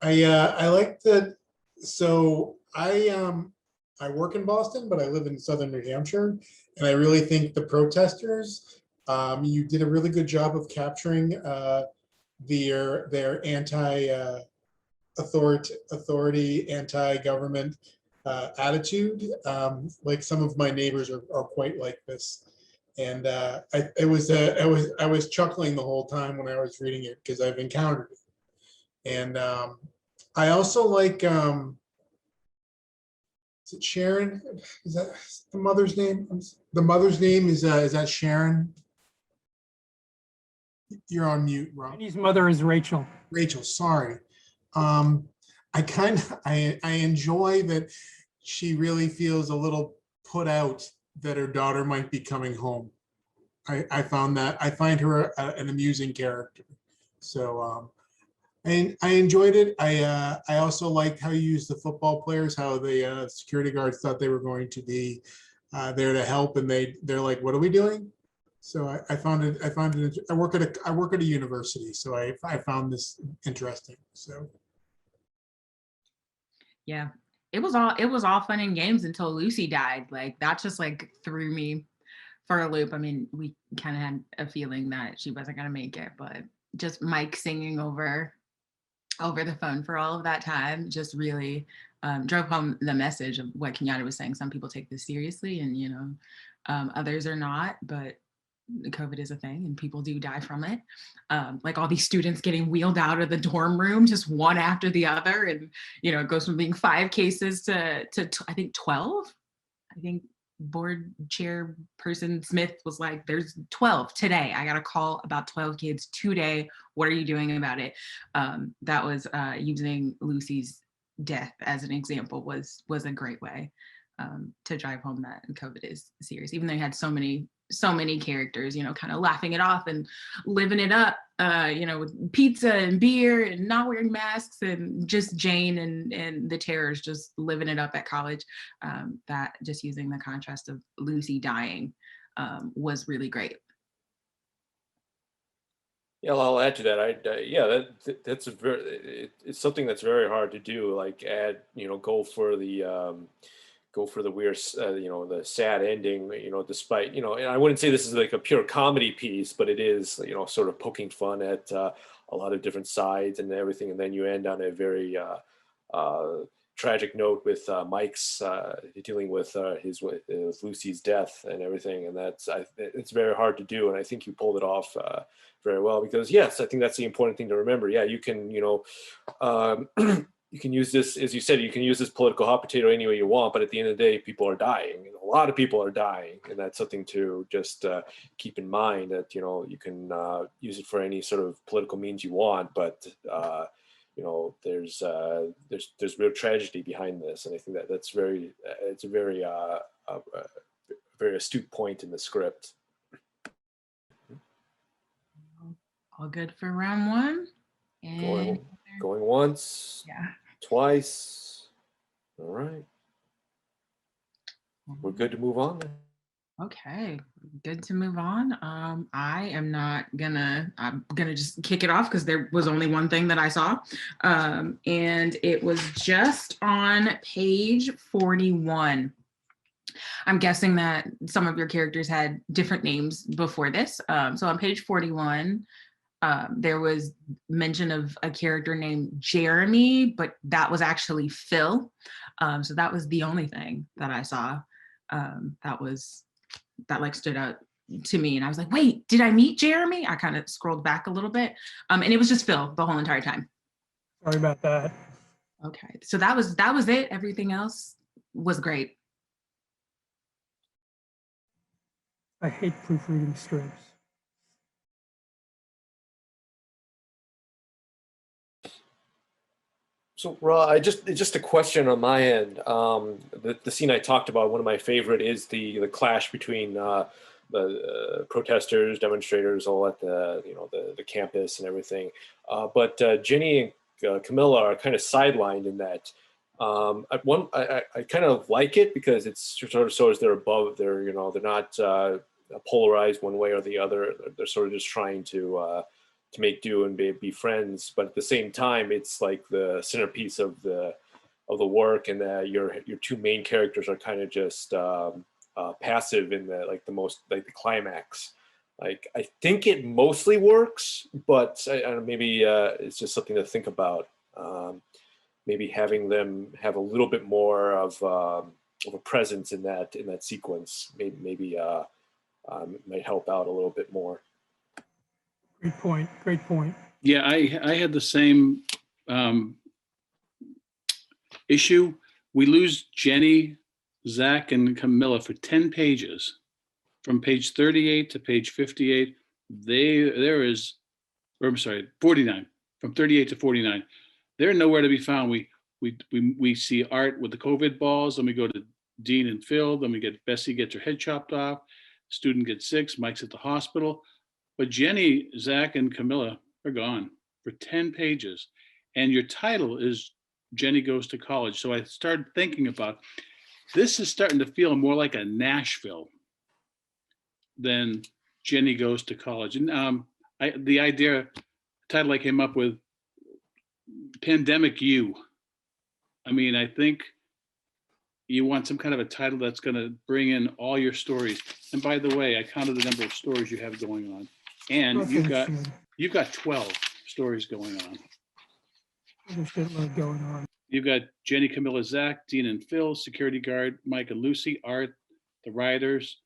I like that. So I work in Boston, but I live in southern New Hampshire, and I really think the protesters, you did a really good job of capturing their authority, anti-government attitude. Like some of my neighbors are quite like this, and I was chuckling the whole time when I was reading it because I've encountered it. And I also like, is it Sharon? Is that the mother's name? The mother's name is that Sharon? You're on mute, Rob. Annie's mother is Rachel. Rachel, sorry. I enjoy that she really feels a little put out that her daughter might be coming home. I find her an amusing character. So I enjoyed it. I also liked how you used the football players, how the security guards thought they were going to be there to help, and they're like, "What are we doing?" So I found it. I work at a university, so I found this interesting. So Yeah, it was all fun and games until Lucy died. Like that just like threw me for a loop. I mean, we kind of had a feeling that she wasn't gonna make it, but just Mike singing over the phone for all of that time just really drove home the message of what Kenyatta was saying. Some people take this seriously, and others are not. But COVID is a thing and people do die from it. Like all these students getting wheeled out of the dorm room, just one after the other. And, you know, it goes from being 5 cases to I think 12. I think board chairperson Smith was like, there's 12 today. I got a call about 12 kids today. What are you doing about it? That was using Lucy's death as an example was a great way to drive home that COVID is serious, even though they had so many characters, you know, kind of laughing it off and living it up, you know, with pizza and beer and not wearing masks, and just Jane and the terrors just living it up at college. That just using the contrast of Lucy dying was really great. Yeah, I'll add to that. Yeah, that's it's something that's very hard to do. Like go for the weird, the sad ending. Despite and I wouldn't say this is like a pure comedy piece, but it is sort of poking fun at a lot of different sides and everything, and then you end on a very tragic note with Mike's dealing with with Lucy's death and everything, and it's very hard to do, and I think you pulled it off very well, because yes, I think that's the important thing to remember. Yeah, you can you can use this, as you said, you can use this political hot potato any way you want, but at the end of the day, people are dying. A lot of people are dying, and that's something to just keep in mind, that you can use it for any sort of political means you want, but there's real tragedy behind this, and I think that's it's a very very astute point in the script. All good for round 1. And Going once, yeah, twice. All right, we're good to move on then. Okay, good to move on. I'm gonna just kick it off because there was only one thing that I saw. And it was just on page 41. I'm guessing that some of your characters had different names before this. So on page 41, there was mention of a character named Jeremy, but that was actually Phil. So that was the only thing that I saw that like stood out to me. And I was like, wait, did I meet Jeremy? I kind of scrolled back a little bit. And it was just Phil the whole entire time. Sorry about that. Okay, so that was it. Everything else was great. I hate proofreading strips. So, Ra, just a question on my end. The scene I talked about, one of my favorite, is the clash between the protesters, demonstrators, all at the campus and everything. But Jenny and Camilla are kind of sidelined in that. I kind of like it because it's sort of shows they're above. They're not polarized one way or the other. They're sort of just trying to make do and be friends, but at the same time, it's like the centerpiece of the work, and your 2 main characters are kind of just passive in the climax. Like, I think it mostly works, but I don't know, maybe it's just something to think about. Maybe having them have a little bit more of a presence in that sequence maybe might help out a little bit more. Great point. Great point. Yeah, I had the same issue. We lose Jenny, Zach, and Camilla for 10 pages. From page 38 to page 58, I'm sorry, 49. From 38 to 49, they're nowhere to be found. We see Art with the COVID balls, then we go to Dean and Phil, then we get Bessie gets her head chopped off, student gets sick, Mike's at the hospital. But Jenny, Zach, and Camilla are gone for 10 pages. And your title is Jenny Goes to College. So I started thinking about, this is starting to feel more like a Nashville than Jenny Goes to College. And the title I came up with, Pandemic You. I mean, I think you want some kind of a title that's going to bring in all your stories. And by the way, I counted the number of stories you have going on. And you've got 12 stories going on. There's a lot going on. You've got Jenny, Camilla, Zach, Dean and Phil, security guard, Mike and Lucy, Art, the writers,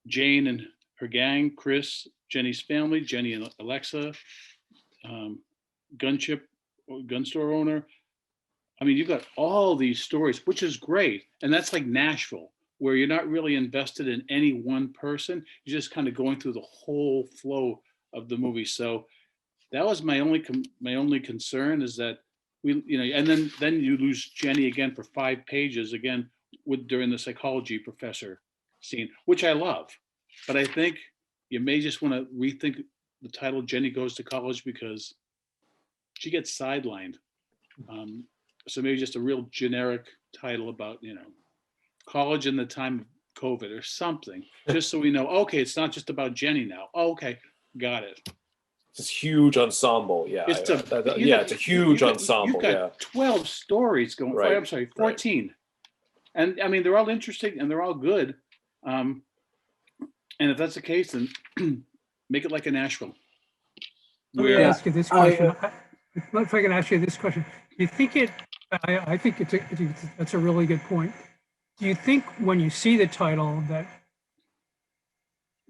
Jane and her gang, Chris, Jenny's family, Jenny and Alexa, gun store owner. I mean, you've got all these stories, which is great. And that's like Nashville, where you're not really invested in any one person. You're just kind of going through the whole flow of the movie. So that was my only concern, is that and then you lose Jenny again for 5 pages again during the psychology professor scene, which I love. But I think you may just want to rethink the title Jenny Goes to College, because she gets sidelined. So maybe just a real generic title about, college in the time of COVID or something, just so we know, okay, it's not just about Jenny now. Oh, okay, got it. This huge ensemble. Yeah. It's a huge ensemble. You've got 12 stories going. Right. I'm sorry, 14. Right. And I mean, they're all interesting and they're all good. And if that's the case, then make it like a Nashville. Let me ask you this question. If I can ask you this question, you think I think that's a really good point. Do you think when you see the title that,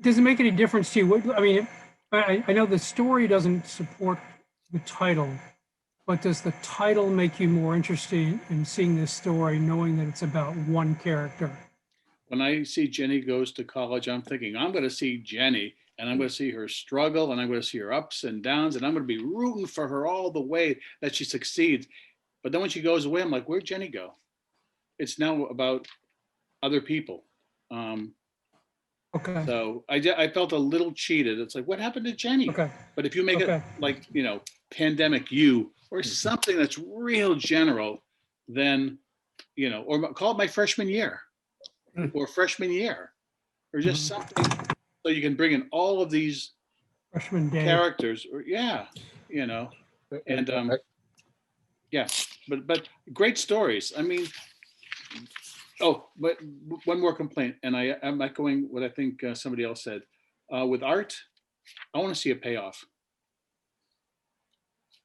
does it make any difference to you? I mean, I know the story doesn't support the title, but does the title make you more interested in seeing this story, knowing that it's about one character? When I see Jenny Goes to College, I'm thinking, I'm going to see Jenny, and I'm going to see her struggle, and I'm going to see her ups and downs, and I'm going to be rooting for her all the way that she succeeds. But then when she goes away, I'm like, where'd Jenny go? It's now about other people. Okay. So I felt a little cheated. It's like, what happened to Jenny? Okay. But if you make it like, Pandemic You or something that's real general, then, or call it My Freshman Year or Freshman Year, or just something so you can bring in all of these freshman day characters, or and but great stories. I mean, but one more complaint, and I'm echoing what I think somebody else said. With art, I want to see a payoff.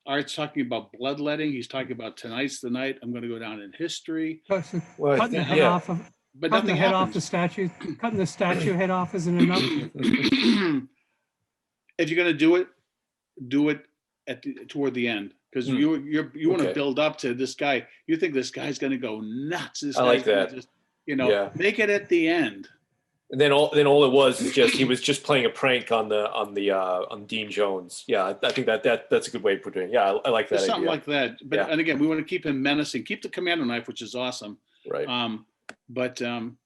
Art's talking about bloodletting. He's talking about tonight's the night. I'm going to go down in history. cutting the head off of, but cutting the head happens. off the statue. Cutting the statue head off isn't enough. If you're going to do it toward the end, because you want to build up to this guy. You think this guy's going to go nuts. This I like that. Just, make it at the end. And then all it was is just he was just playing a prank on Dean Jones. Yeah, I think that's a good way of putting it. Yeah, I like that. Just something idea. like that. But and again, we want to keep him menacing, keep the commando knife, which is awesome. Right. But and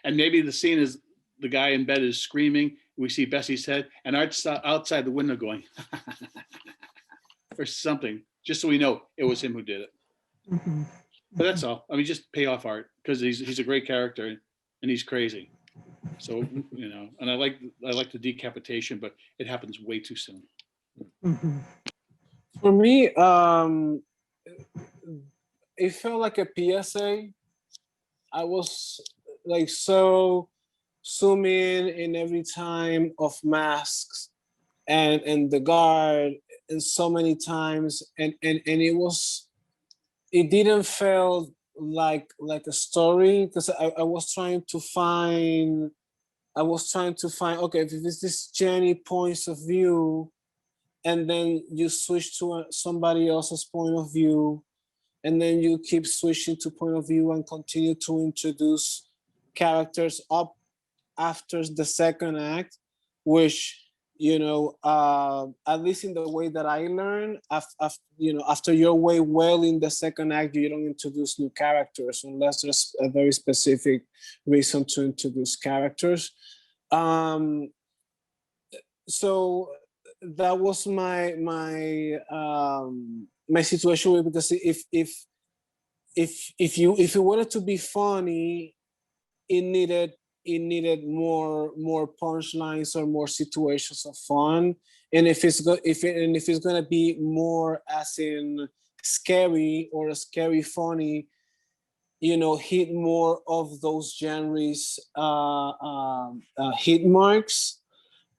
maybe the scene is the guy in bed is screaming. We see Bessie's head, and Art's outside the window going or something, just so we know it was him who did it. Mm-hmm. But that's all. I mean, just pay off Art, because he's a great character and he's crazy. So and I like the decapitation, but it happens way too soon. Mm-hmm. For me, it felt like a PSA. I was like so zoom in every time of masks and the guard, and so many times, and it didn't feel like a story, because I was trying to find okay, if it's this Jenny points of view, and then you switch to somebody else's point of view, and then you keep switching to point of view and continue to introduce characters up after the second act, which at least in the way that I learned, after you're way well in the second act, you don't introduce new characters unless there's a very specific reason to introduce characters. So that was my situation with, because if you wanted to be funny, it needed more punchlines or more situations of fun. And if it's gonna be more as in scary or scary funny, hit more of those genres hit marks,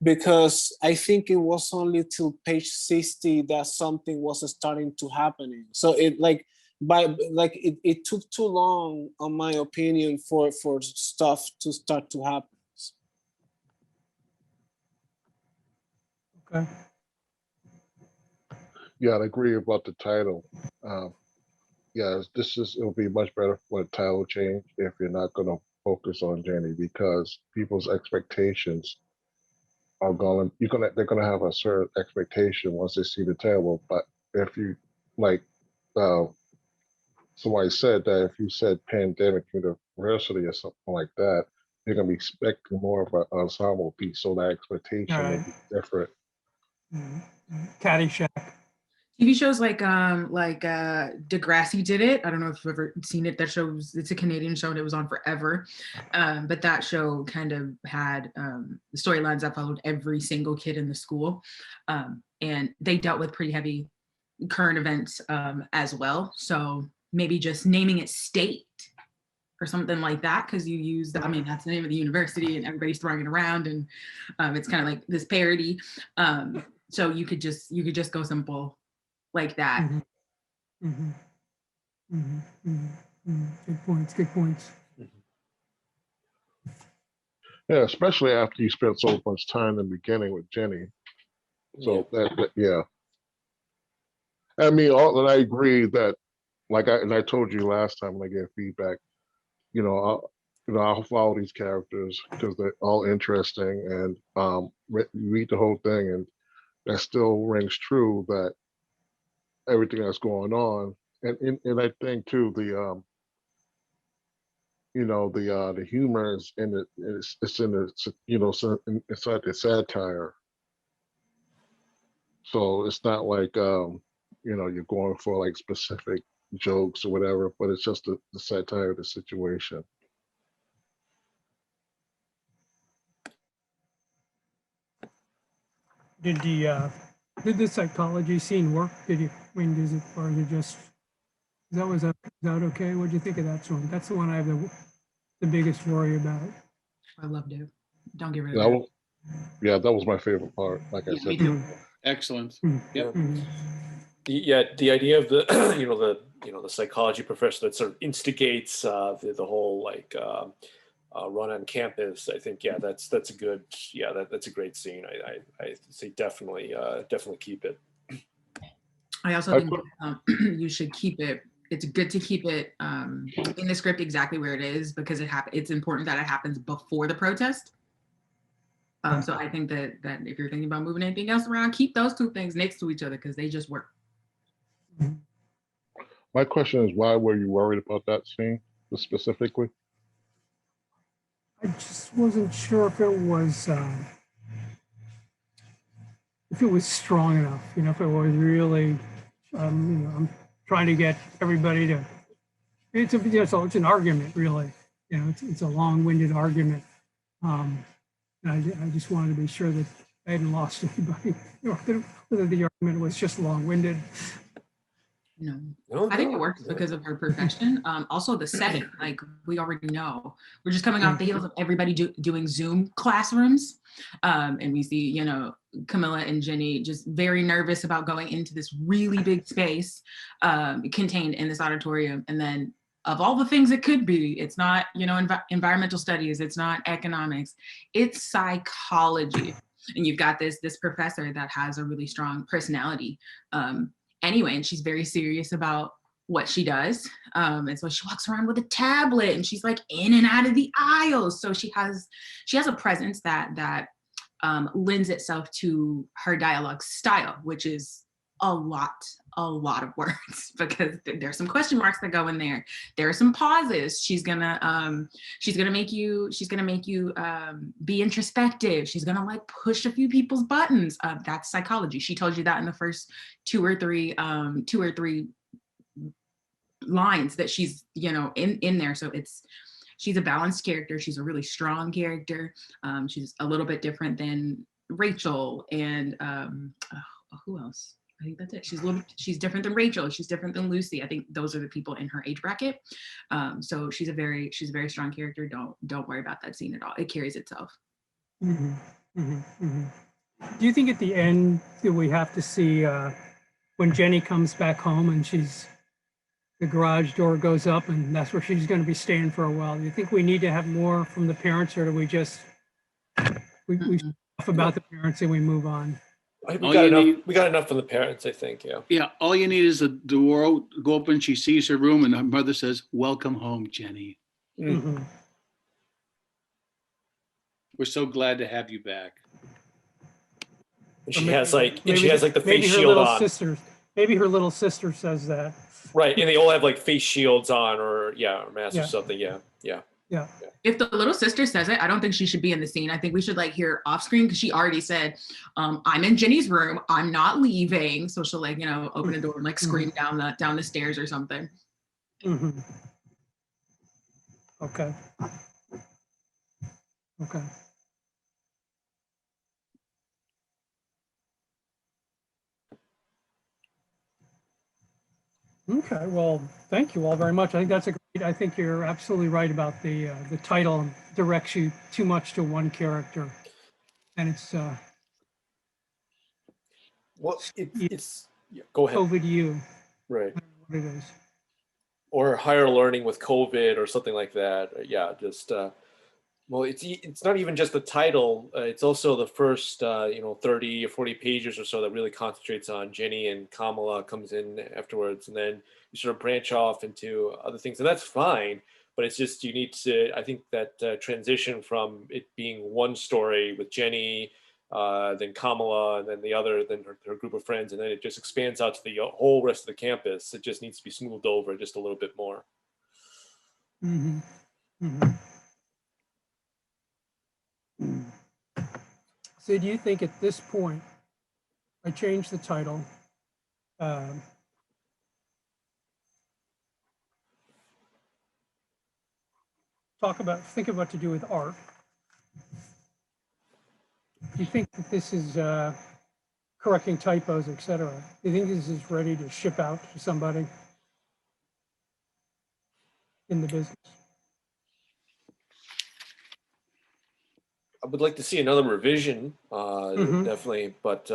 because I think it was only till page 60 that something was starting to happen. So it took too long, in my opinion, for stuff to start to happen. Okay. Yeah, I agree about the title. Yeah, it'll be much better for a title change if you're not gonna focus on Jenny, because people's expectations are they're gonna have a certain expectation once they see the title. But if you, like, uh, somebody said that if you said pandemic university or something like that, they're gonna be expecting more of an ensemble piece, so that expectation may Right. be different. Caddyshack. TV shows like Degrassi did it. I don't know if you've ever seen it. That shows, it's a Canadian show and it was on forever. But that show kind of had the storylines that followed every single kid in the school. And they dealt with pretty heavy current events as well. So maybe just naming it State or something like that, because you use I mean, that's the name of the university and everybody's throwing it around, and it's kind of like this parody. So you could just go simple like that. Good points. Good points. Yeah, especially after you spent so much time in the beginning with Jenny. So yeah. I mean, and I agree that, like I told you last time when I gave feedback, I'll follow these characters because they're all interesting, and read the whole thing, and that still rings true, that everything that's going on, and I think too the the humor is in it. It's in the it's like the satire. So it's not like you're going for like specific jokes or whatever, but it's just the satire of the situation. Did the psychology scene work? Did you, I mean, is it, or is it just, is that okay? What do you think of that one? That's the one I have the biggest worry about. I loved it. Don't get rid of That that. was, yeah, that was my favorite part. Like I Yeah, said, me too. Excellent. Yeah. Mhm. The idea of the the psychology professor that sort of instigates the whole like run on campus. I think that's a good that's a great scene. I say definitely keep it. I also think you should keep it. It's good to keep it in the script exactly where it is, because it's important that it happens before the protest. So I think that if you're thinking about moving anything else around, keep those two things next to each other because they just work. my question is, why were you worried about that scene specifically? I just wasn't sure if it was strong enough, if it was really, I'm trying to get everybody to, it's an argument really, it's a long-winded argument. And I just wanted to be sure that I hadn't lost anybody, whether the argument was just long-winded. No, I think it works because of her profession. Also the setting, like we already know, we're just coming off the heels of everybody doing Zoom classrooms. And we see, Camilla and Jenny just very nervous about going into this really big space contained in this auditorium. And then of all the things it could be, it's not, environmental studies, it's not economics, it's psychology. And you've got this professor that has a really strong personality. Anyway, and she's very serious about what she does. And so she walks around with a tablet and she's like in and out of the aisles. So she has a presence that lends itself to her dialogue style, which is a lot of words, because there's some question marks that go in there. There are some pauses. She's gonna make you be introspective. She's gonna like push a few people's buttons. That's psychology. She told you that in the first two or three lines that she's in there. So she's a balanced character. She's a really strong character. She's a little bit different than Rachel and who else? I think that's it. She's different than Rachel. She's different than Lucy. I think those are the people in her age bracket. So she's a very strong character. Don't worry about that scene at all. It carries itself. Mm-hmm. Mm-hmm. Mm-hmm. Do you think at the end that we have to see when Jenny comes back home and the garage door goes up and that's where she's going to be staying for a while? Do you think we need to have more from the parents, or do we just we talk about the parents and we move on? We All got you enough. need- We got enough from the parents, I think. Yeah. Yeah, all you need is a door, go open, she sees her room and her mother says, "Welcome home, Jenny. Mhm. We're so glad to have you back." And Or she maybe- has like, and she maybe- has like the face maybe her shield little on. sister, maybe her little sister says that. Right, and they all have like face shields on, or or masks or Yeah. something. Yeah. Yeah. If the little sister says it, I don't think she should be in the scene. I think we should like hear off screen because she already said, I'm in Jenny's room. I'm not leaving. So she'll like, open the door and like scream down the stairs or something. Mhm. Okay. Okay. Okay, well, thank you all very much. I think that's a great, I think you're absolutely right about the title directs you too much to one character. And it's Well, it's yeah, go ahead. COVID you, Right. what it is. Or higher learning with COVID or something like that. Yeah, just well, it's not even just the title. It's also the first 30 or 40 pages or so that really concentrates on Jenny, and Kamala comes in afterwards, and then you sort of branch off into other things, and that's fine. But it's just you need to. I think that transition from it being one story with Jenny, then Kamala, and then the other, then her group of friends, and then it just expands out to the whole rest of the campus. It just needs to be smoothed over just a little bit more. Mhm. Mhm. So do you think at this point, I changed the title, think about what to do with art. Do you think that this is correcting typos, etc.? Do you think this is ready to ship out to somebody in the business? I would like to see another revision, Mhm. definitely, but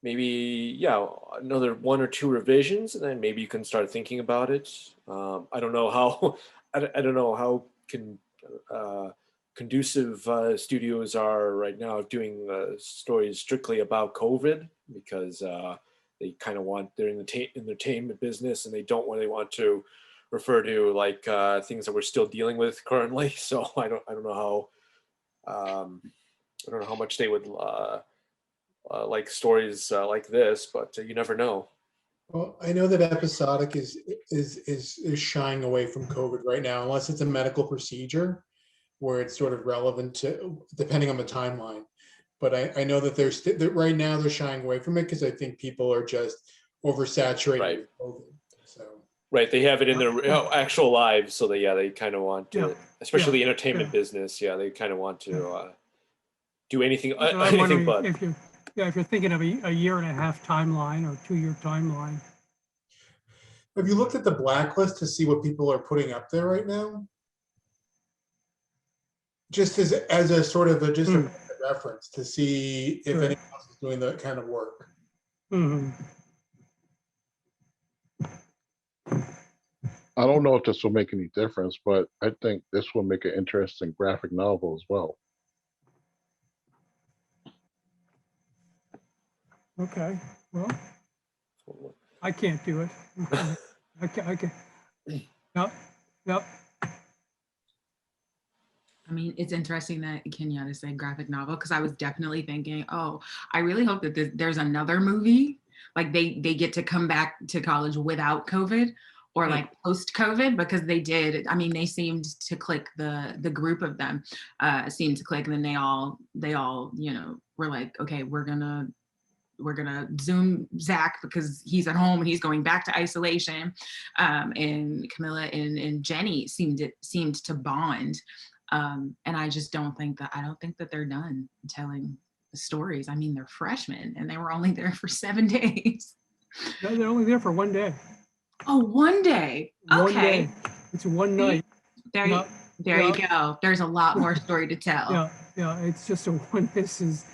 maybe another one or two revisions, and then maybe you can start thinking about it. I don't know how I don't know how conducive studios are right now doing stories strictly about COVID, because they kind of want they're in the entertainment business, and they want to refer to like things that we're still dealing with currently. So I don't know how. I don't know how much they would like stories like this, but you never know. Well, I know that episodic is shying away from COVID right now, unless it's a medical procedure where it's sort of relevant to, depending on the timeline. But I know that right now they're shying away from it because I think people are just oversaturated Right. with COVID. So Right, they have it in their actual lives, so they kind of want to, Yeah. especially Yeah. the entertainment Yeah. business. Yeah, they kind of want to do anything So I'm anything wondering but. if you're thinking of a year and a half timeline or 2-year timeline. have you looked at the blacklist to see what people are putting up there right now? Just as a sort of a reference to see if Sure. anyone else is doing that kind of work. Mhm. I don't know if this will make any difference, but I think this will make an interesting graphic novel as well. Okay, well, I can't do it. I can. Yep, yep. I mean, it's interesting that Kenyatta said graphic novel, because I was definitely thinking, oh, I really hope that there's another movie, like they get to come back to college without COVID or like post COVID, because they did. I mean, they seemed to click, the group of them seemed to click, and then they all were like, okay, we're gonna Zoom Zach because he's at home and he's going back to isolation. And Camilla and Jenny seemed to bond. And I don't think that they're done telling the stories. I mean, they're freshmen and they were only there for 7 days. No, they're only there for one day. Oh, one day. Okay. One day. It's one night. There, Yeah. there you go. There's a lot more story to tell. Yeah. It's just this is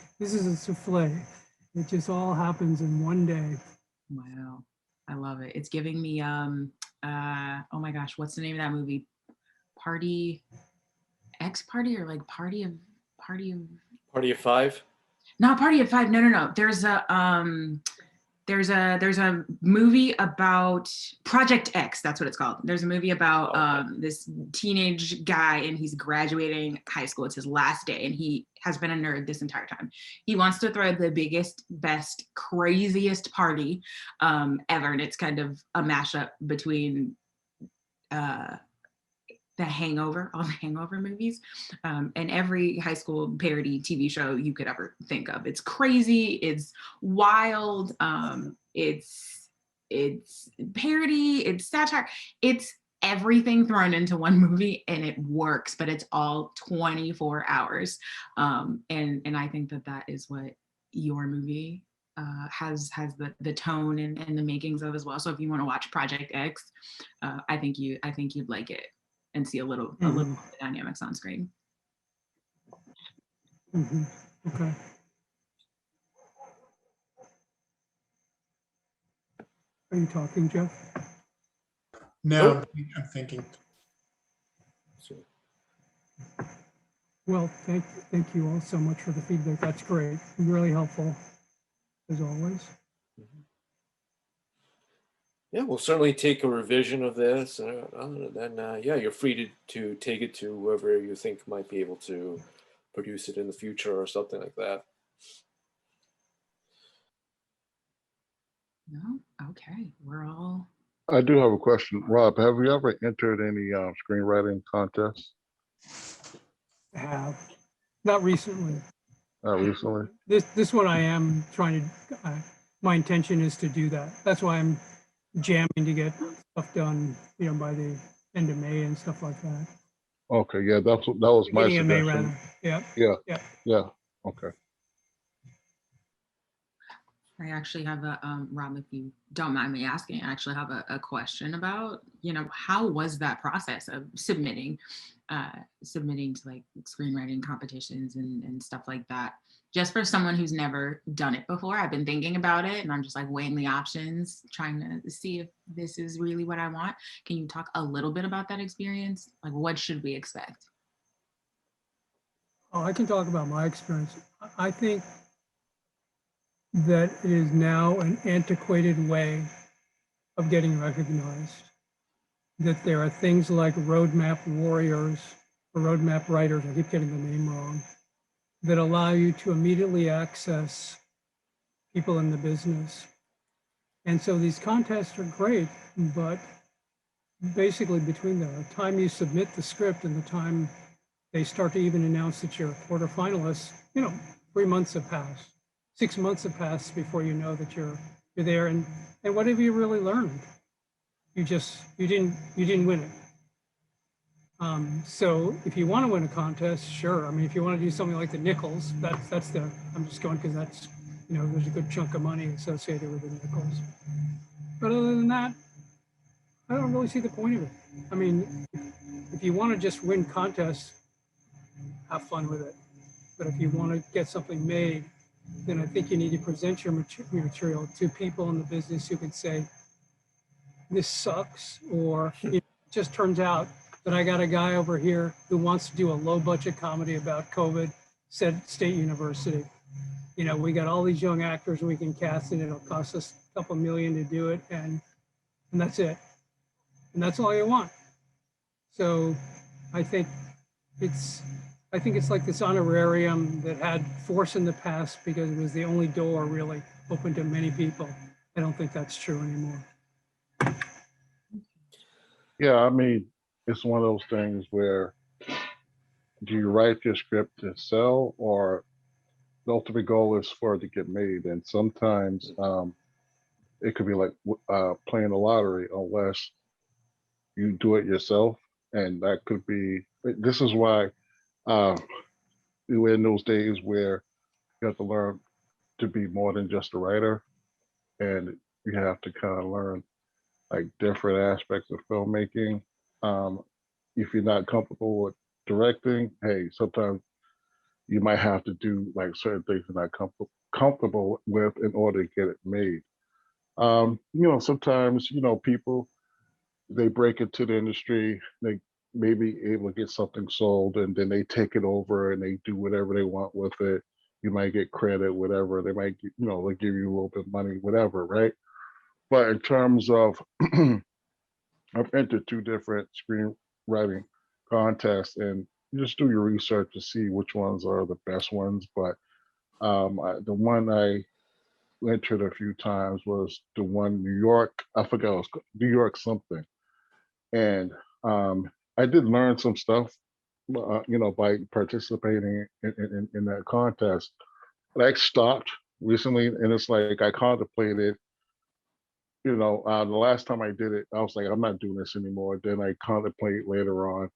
a souffle. It just all happens in one day. Wow. I love it. It's giving me oh my gosh, what's the name of that movie? Party or like Party of Party of Five. Not Party of Five. No. There's a movie about Project X. That's what it's called. There's a movie about this teenage guy, and he's graduating high school. It's his last day, and he has been a nerd this entire time. He wants to throw the biggest, best, craziest party ever, and it's kind of a mashup between the Hangover, all the Hangover movies, and every high school parody TV show you could ever think of. It's crazy, it's wild, it's parody, it's satire, it's everything thrown into one movie, and it works, but it's all 24 hours. And I think that is what your movie has the tone and the makings of as well. So if you want to watch Project X, I think you'd like it and see a little of the dynamics on screen. Okay. Are you talking, Jeff? No, I'm thinking. Well, thank you all so much for the feedback. That's great. Really helpful, as always. Yeah, we'll certainly take a revision of this, and then yeah, you're free to take it to whoever you think might be able to produce it in the future or something like that. No? Okay, we're all. I do have a question. Rob, have you ever entered any screenwriting contests? I have. Not recently. Not recently? This one I am trying to, my intention is to do that. That's why I'm jamming to get stuff done, by the end of May and stuff like that. Okay, yeah, that was my Beginning of May, suggestion. rather. Yeah, okay. I actually have a, Rob, if you don't mind me asking, I actually have a question about, how was that process of submitting to like screenwriting competitions and stuff like that? Just for someone who's never done it before, I've been thinking about it and I'm just like weighing the options, trying to see if this is really what I want. Can you talk a little bit about that experience? Like, what should we expect? Oh, I can talk about my experience. I think that it is now an antiquated way of getting recognized. That there are things like roadmap warriors or roadmap writers, I keep getting the name wrong, that allow you to immediately access people in the business. And so these contests are great, but basically between the time you submit the script and the time they start to even announce that you're a quarterfinalist, 3 months have passed. 6 months have passed before you know that you're there. And what have you really learned? You didn't win it. So if you want to win a contest, sure. I mean, if you want to do something like the Nichols, that's the, I'm just going because that's, there's a good chunk of money associated with the Nichols. But other than that, I don't really see the point of it. I mean, if you want to just win contests, have fun with it. But if you want to get something made, then I think you need to present your material to people in the business who can say, this sucks, or it just turns out that I got a guy over here who wants to do a low budget comedy about COVID, said State University. We got all these young actors we can cast and it'll cost us a couple million to do it. And that's it. And that's all you want. So I think it's like this honorarium that had force in the past because it was the only door really open to many people. I don't think that's true anymore. Yeah, I mean, it's one of those things where do you write your script to sell, or the ultimate goal is for it to get made? And sometimes it could be like playing the lottery unless you do it yourself. And that could be, this is why we were in those days where you have to learn to be more than just a writer. And you have to kind of learn like different aspects of filmmaking. If you're not comfortable with directing, hey, sometimes you might have to do like certain things you're not comfortable with in order to get it made. Sometimes, people, they break into the industry, they may be able to get something sold, and then they take it over and they do whatever they want with it. you might get credit, whatever. They might, they give you a little bit of money, whatever, right? But in terms of, I've entered 2 different screenwriting contests, and you just do your research to see which ones are the best ones. But the one I entered a few times was the one New York. I forgot it was New York something, and I did learn some stuff, by participating in that contest. But I stopped recently, and it's like I contemplated. The last time I did it, I was like, I'm not doing this anymore. Then I contemplate later on,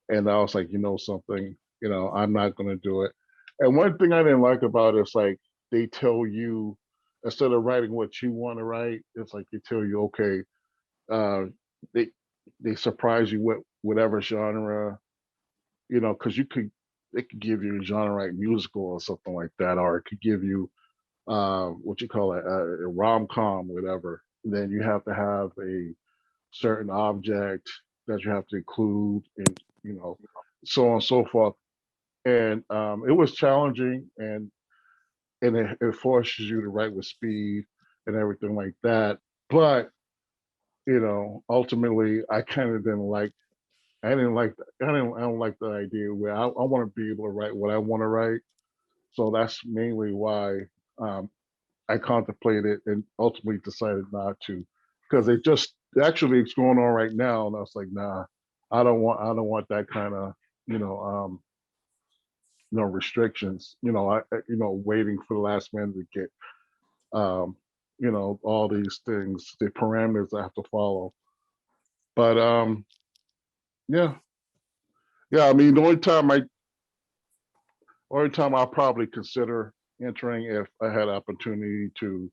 and I was like, something, I'm not going to do it. And one thing I didn't like about it is like they tell you, instead of writing what you want to write, it's like they tell you, okay, uh, they they surprise you with whatever genre, because they could give you a genre like musical or something like that, or it could give you what you call it, a rom-com, whatever. Then you have to have a certain object that you have to include, and so on and so forth. And it was challenging, and it forces you to write with speed and everything like that. But ultimately, I kind of didn't like. I didn't like. I don't like the idea where I want to be able to write what I want to write. So that's mainly why um, I contemplated and ultimately decided not to, because it's going on right now, and I was like, nah, I don't want that kind of you know um restrictions. Waiting for the last minute to get all these things, the parameters I have to follow. But yeah, yeah. I mean, the only time I'll probably consider entering if I had opportunity to,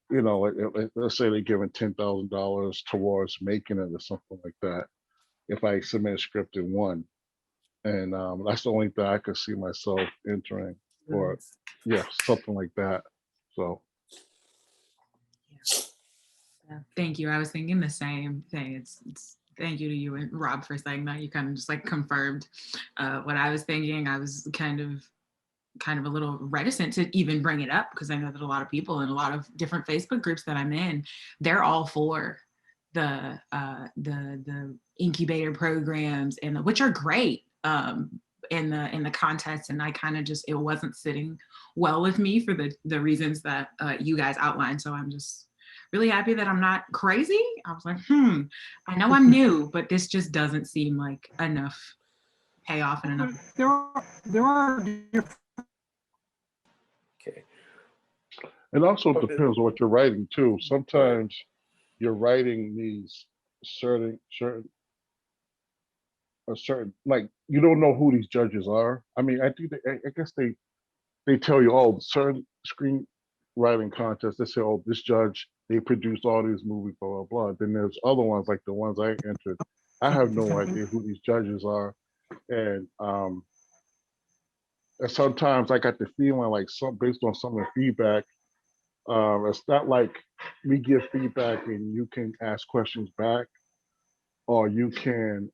let's say they're giving $10,000 towards making it or something like that. If I submit a script in one, and that's the only thing I could see myself entering, or yeah, something like that. So Yeah. Thank you. I was thinking the same thing. It's thank you to you and Rob for saying that. You kind of just like confirmed what I was thinking. I was kind of a little reticent to even bring it up because I know that a lot of people in a lot of different Facebook groups that I'm in, they're all for the incubator programs and which are great in the contest, and I kind of just, it wasn't sitting well with me for the reasons that you guys outlined. So I'm just really happy that I'm not crazy. I was like, I know I'm new, but this just doesn't seem like enough payoff and enough. There are different. Okay. it also depends on what you're writing too. Sometimes your writing needs a certain, like, you don't know who these judges are. I mean, I guess they tell you, oh, certain screenwriting contests, they say, oh, this judge, they produced all these movies, blah, blah, blah. Then there's other ones, like the ones I entered. I have no idea who these judges are. And sometimes I got the feeling like based on some of the feedback, it's not like we give feedback and you can ask questions back, or you can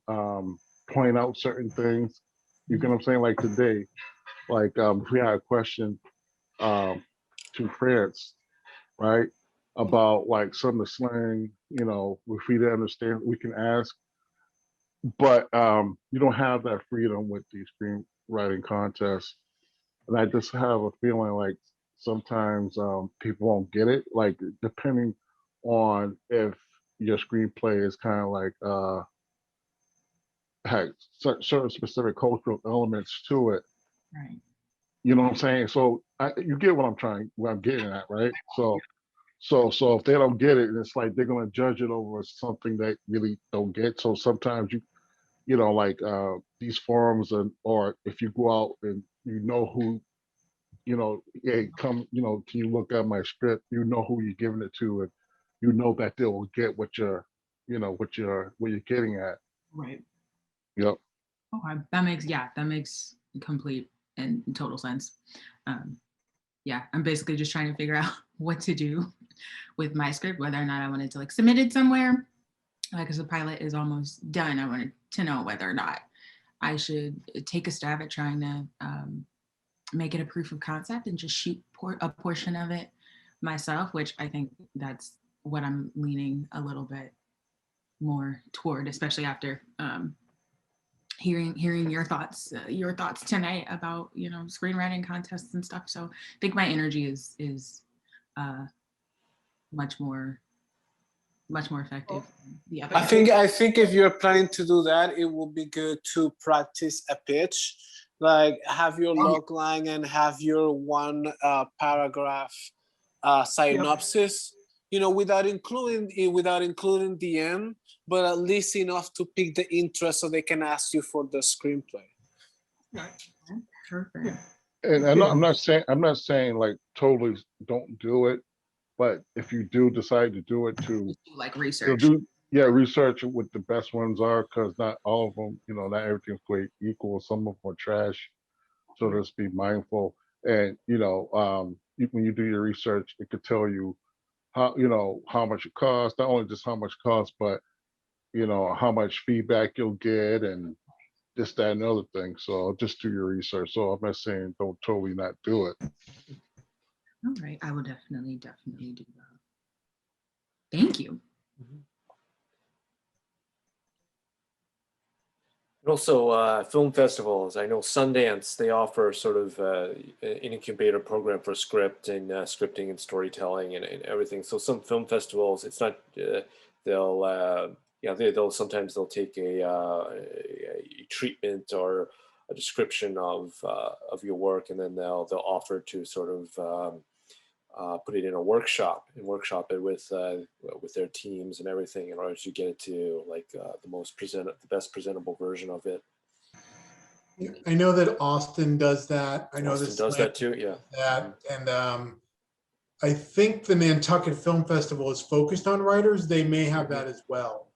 point out certain things. You get what I'm saying? Like today, like if we had a question to France, right? About like some of the slang, if we didn't understand, we can ask. But you don't have that freedom with these screenwriting contests. And I just have a feeling like sometimes people won't get it, like depending on if your screenplay is kind of like has certain specific cultural elements to it. Right. You know what I'm saying? So you get what I'm getting at, right? So if they don't get it, it's like they're gonna judge it over something they really don't get. So sometimes like these forums, or if you go out and who, hey, come, can you look at my script? You know who you're giving it to, and that they will get what you're getting at. Right. Yep. Okay. That makes complete and total sense. Yeah, I'm basically just trying to figure out what to do with my script, whether or not I wanted to like submit it somewhere, because the pilot is almost done. I wanted to know whether or not I should take a stab at trying to make it a proof of concept and just shoot a portion of it myself, which I think that's what I'm leaning a little bit more toward, especially after hearing your thoughts tonight about, you know, screenwriting contests and stuff. So I think my energy is much more effective than the other. I think if you're planning to do that, it would be good to practice a pitch, like have your log line and have your one paragraph synopsis, you know, without including the end, but at least enough to pique the interest so they can ask you for the screenplay. Perfect. And I'm not saying like totally don't do it, but if you do decide to do it, to like research. Research what the best ones are, because not all of them, you know, not everything's great equal. Some of them are trash, so just be mindful. And you know, when you do your research, it could tell you how much it costs. Not only just how much it costs, but you know how much feedback you'll get and this, that, and other thing. So just do your research. So I'm not saying don't totally not do it. All right, I will definitely do that. Thank you. And also film festivals. I know Sundance, they offer sort of an incubator program for script and scripting and storytelling and everything. So some film festivals, it's not, they'll sometimes take a treatment or a description of your work, and then they'll offer to sort of put it in a workshop it with their teams and everything in order to get it to like the best presentable version of it. I know that Austin does that. I know Austin does that too. Yeah. That and I think the Nantucket Film Festival is focused on writers. They may have that as well.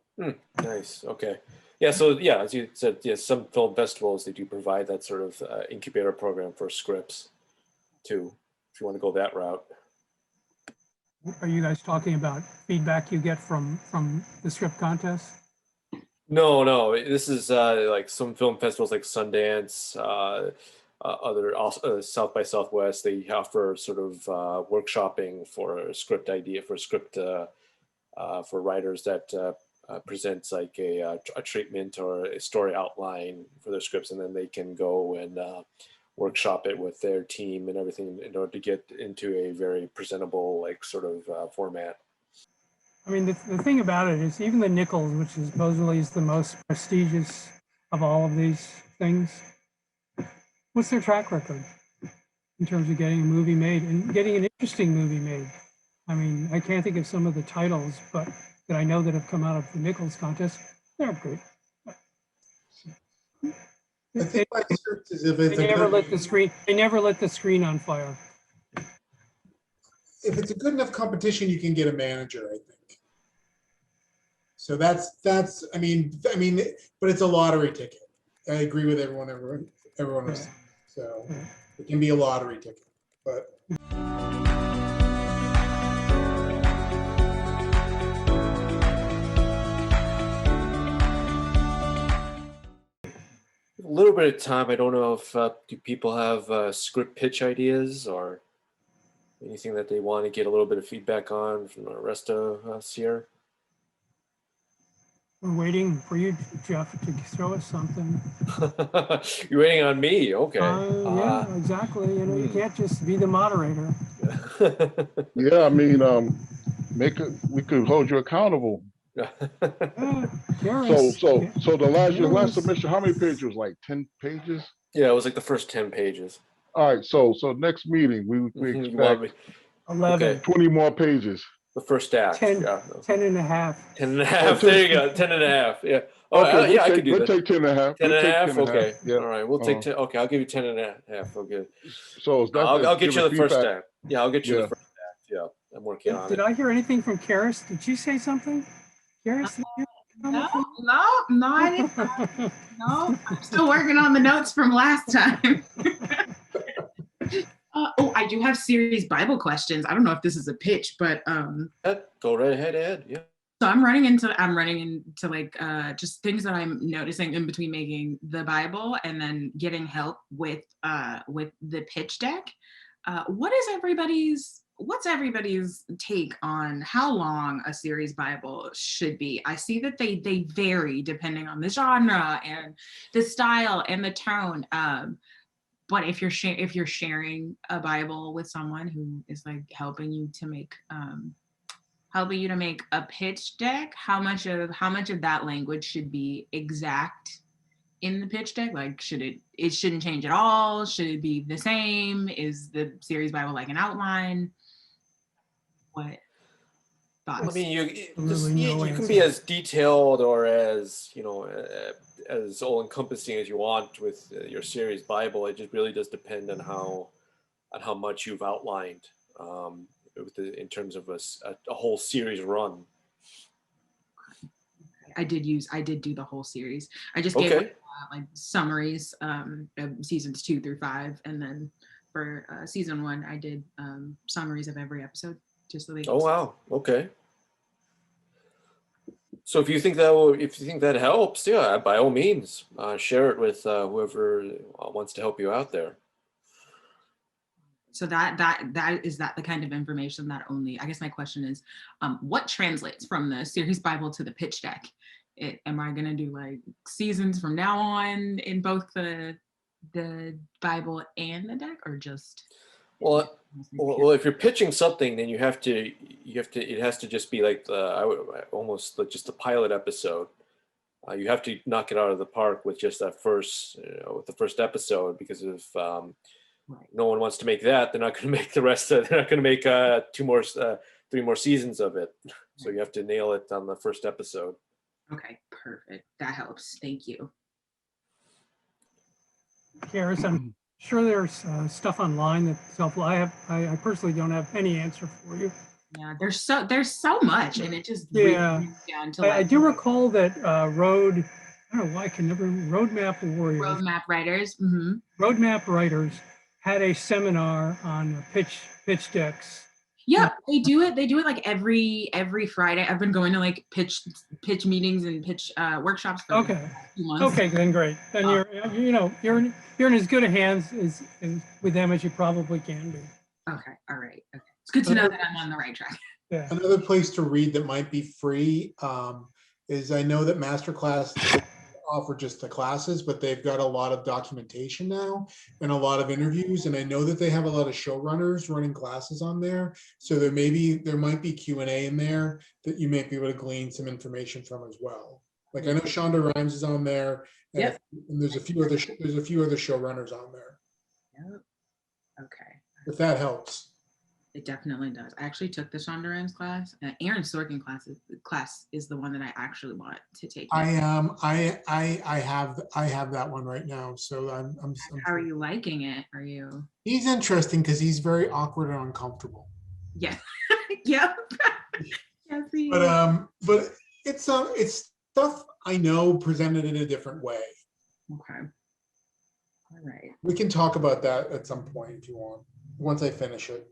Nice. Okay. Yeah. So yeah, as you said, some film festivals, they do provide that sort of incubator program for scripts too, if you want to go that route. Are you guys talking about feedback you get from the script contest? No. This is like some film festivals like Sundance, other South by Southwest. They offer sort of workshopping for a script idea, for writers that presents like a treatment or a story outline for their scripts, and then they can go and workshop it with their team and everything in order to get into a very presentable like sort of format. I mean, the thing about it is even the Nichols, which is supposedly is the most prestigious of all of these things, what's their track record in terms of getting a movie made and getting an interesting movie made? I mean, I can't think of some of the titles, but that I know that have come out of the Nichols contest. They're good. I think my script is if it's They never lit the screen. They never lit the screen on fire. If it's a good enough competition, you can get a manager, I think. So that's I mean, but it's a lottery ticket. I agree with everyone was saying. So it can be a lottery ticket, but. A little bit of time. I don't know if do people have script pitch ideas or anything that they want to get a little bit of feedback on from the rest of us here. We're waiting for you, Jeff, to throw us something. You're waiting on me, okay? Yeah, exactly. You know, you can't just be the moderator. Yeah, I mean, we could hold you accountable. So your last submission, how many pages was like 10 pages? Yeah, it was like the first 10 pages. All right, so next meeting we expect 11. 20 more pages. The first act. 10, yeah. 10 and a half. 10 and a half. There you go. 10 and a half. Yeah. Oh, okay, I could do that. We'll take 10 and a half. 10 and a half. Okay. Yeah. All right. We'll take 10. Okay, I'll give you 10 and a half. Okay. So I'll get you the first act. Yeah, I'll get you Yeah. the first act. Yeah, I'm working on it. Did I hear anything from Karis? Did she say something? Karis? No, I didn't. No, I'm still working on the notes from last time. I do have series Bible questions. I don't know if this is a pitch, but Go right ahead, Ed. Yeah. So I'm running into like just things that I'm noticing in between making the Bible and then getting help with the pitch deck. What's everybody's take on how long a series Bible should be? I see that they vary depending on the genre and the style and the tone. But if you're sharing a Bible with someone who is like helping you to make a pitch deck, how much of that language should be exact in the pitch deck? Like, it shouldn't change at all? Should it be the same? Is the series Bible like an outline? What thoughts? I mean, Absolutely no you can answer. be as detailed or as as all encompassing as you want with your series Bible. It just really does depend on how much you've outlined in terms of a whole series run. I did do the whole series. I just Okay. gave like summaries of seasons 2 through 5, and then for season 1 I did summaries of every episode, just so they Oh wow. Okay. So if you think that helps, yeah, by all means, share it with whoever wants to help you out there. So is that the kind of information that only, I guess my question is, what translates from the series Bible to the pitch deck? Am I gonna do like seasons from now on in both the Bible and the deck, or just? Well, if you're pitching something, then it has to just be like almost like just a pilot episode. You have to knock it out of the park with just that with the first episode, because if no one wants to make that, they're not going to make the rest of. They're not going to make 3 more seasons of it. So you have to nail it on the first episode. Okay, perfect. That helps. Thank you. Karis, I'm sure there's stuff online that's helpful. I personally don't have any answer for you. Yeah, there's so much, and it just Yeah. really comes down to I do recall that I don't know why I can never Roadmap Warriors. Roadmap writers. Mm-hmm. Roadmap writers had a seminar on pitch decks. Yeah, they do it like every Friday. I've been going to like pitch meetings and pitch workshops for Okay. a few months. Okay, then great. Then you're in as good a hands as with them as you probably can be. Okay, all right. Okay, it's good to know that I'm on the right track. Yeah. Another place to read that might be free is, I know that Masterclass offer just the classes, but they've got a lot of documentation now and a lot of interviews. And I know that they have a lot of showrunners running classes on there. So there might be Q&A in there that you may be able to glean some information from as well. Like I know Shonda Rhimes is on there, and, Yep. and there's a few other showrunners on there. Yep. Okay. If that helps. It definitely does. I actually took the Shonda Rhimes class. Aaron Sorkin class is the one that I actually want to take. I have that one right now. So I'm How are you liking it? Are you? He's interesting because he's very awkward and uncomfortable. Yeah. Yeah. But it's stuff I know presented in a different way. Okay. All right. We can talk about that at some point if you want, once I finish it.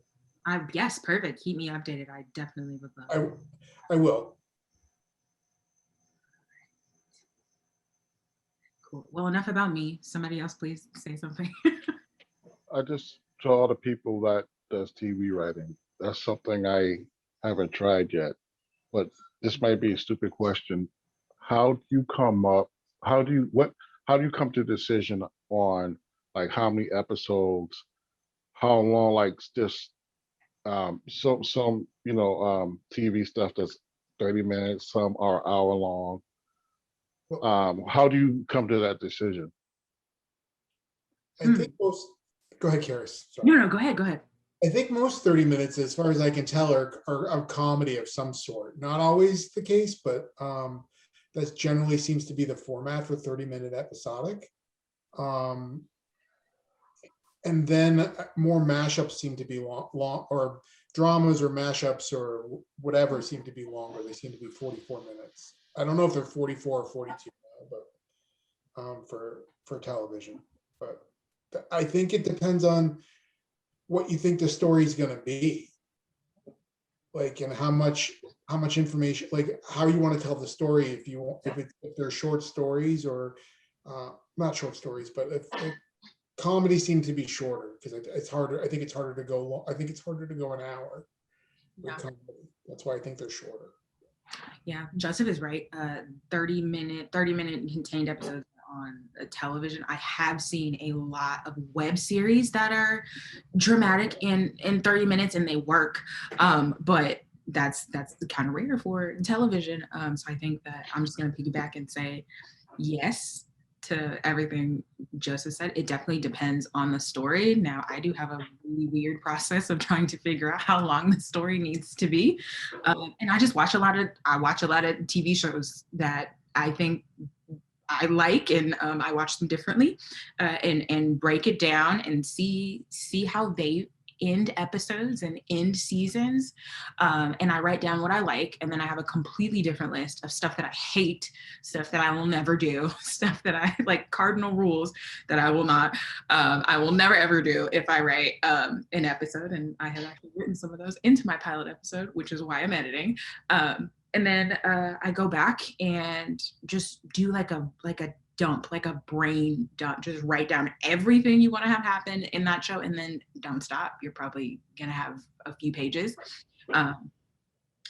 Yes, perfect. Keep me updated. I definitely would love. I will. Cool. Well, enough about me. Somebody else, please say something. I just, to all the people that does TV writing, that's something I haven't tried yet. But this might be a stupid question. How do you come to a decision on like how many episodes, how long, like just some TV stuff that's 30 minutes, some are hour long. How do you come to that decision? I think most, go ahead, Karis. No, go ahead. I think most 30 minutes, as far as I can tell, are a comedy of some sort. Not always the case, but that generally seems to be the format for 30-minute episodic. And then more mashups seem to be long, or dramas or mashups or whatever seem to be longer. They seem to be 44 minutes. I don't know if they're 44 or 42 now, but for television. But I think it depends on what you think the story is going to be. like, and how much information, like how you want to tell the story, if they're short stories or not short stories, but if comedy seems to be shorter because it's harder. I think it's harder to go long. I think it's harder to go an hour with Yeah. comedy. That's why I think they're shorter. Yeah, Joseph is right. 30-minute contained episodes on television. I have seen a lot of web series that are dramatic in 30 minutes and they work. But that's kind of rare for television. So I think that I'm just gonna piggyback and say yes to everything Joseph said. It definitely depends on the story. Now, I do have a really weird process of trying to figure out how long the story needs to be, and I watch a lot of TV shows that I think I like, and I watch them differently, and break it down and see how they end episodes and end seasons, and I write down what I like, and then I have a completely different list of stuff that I hate, stuff that I will never do, stuff that I like, cardinal rules that I will not, I will never ever do if I write an episode, and I have actually written some of those into my pilot episode, which is why I'm editing. And then I go back and just do like a dump, like a brain dump. Just write down everything you want to have happen in that show, and then don't stop. You're probably gonna have a few pages, and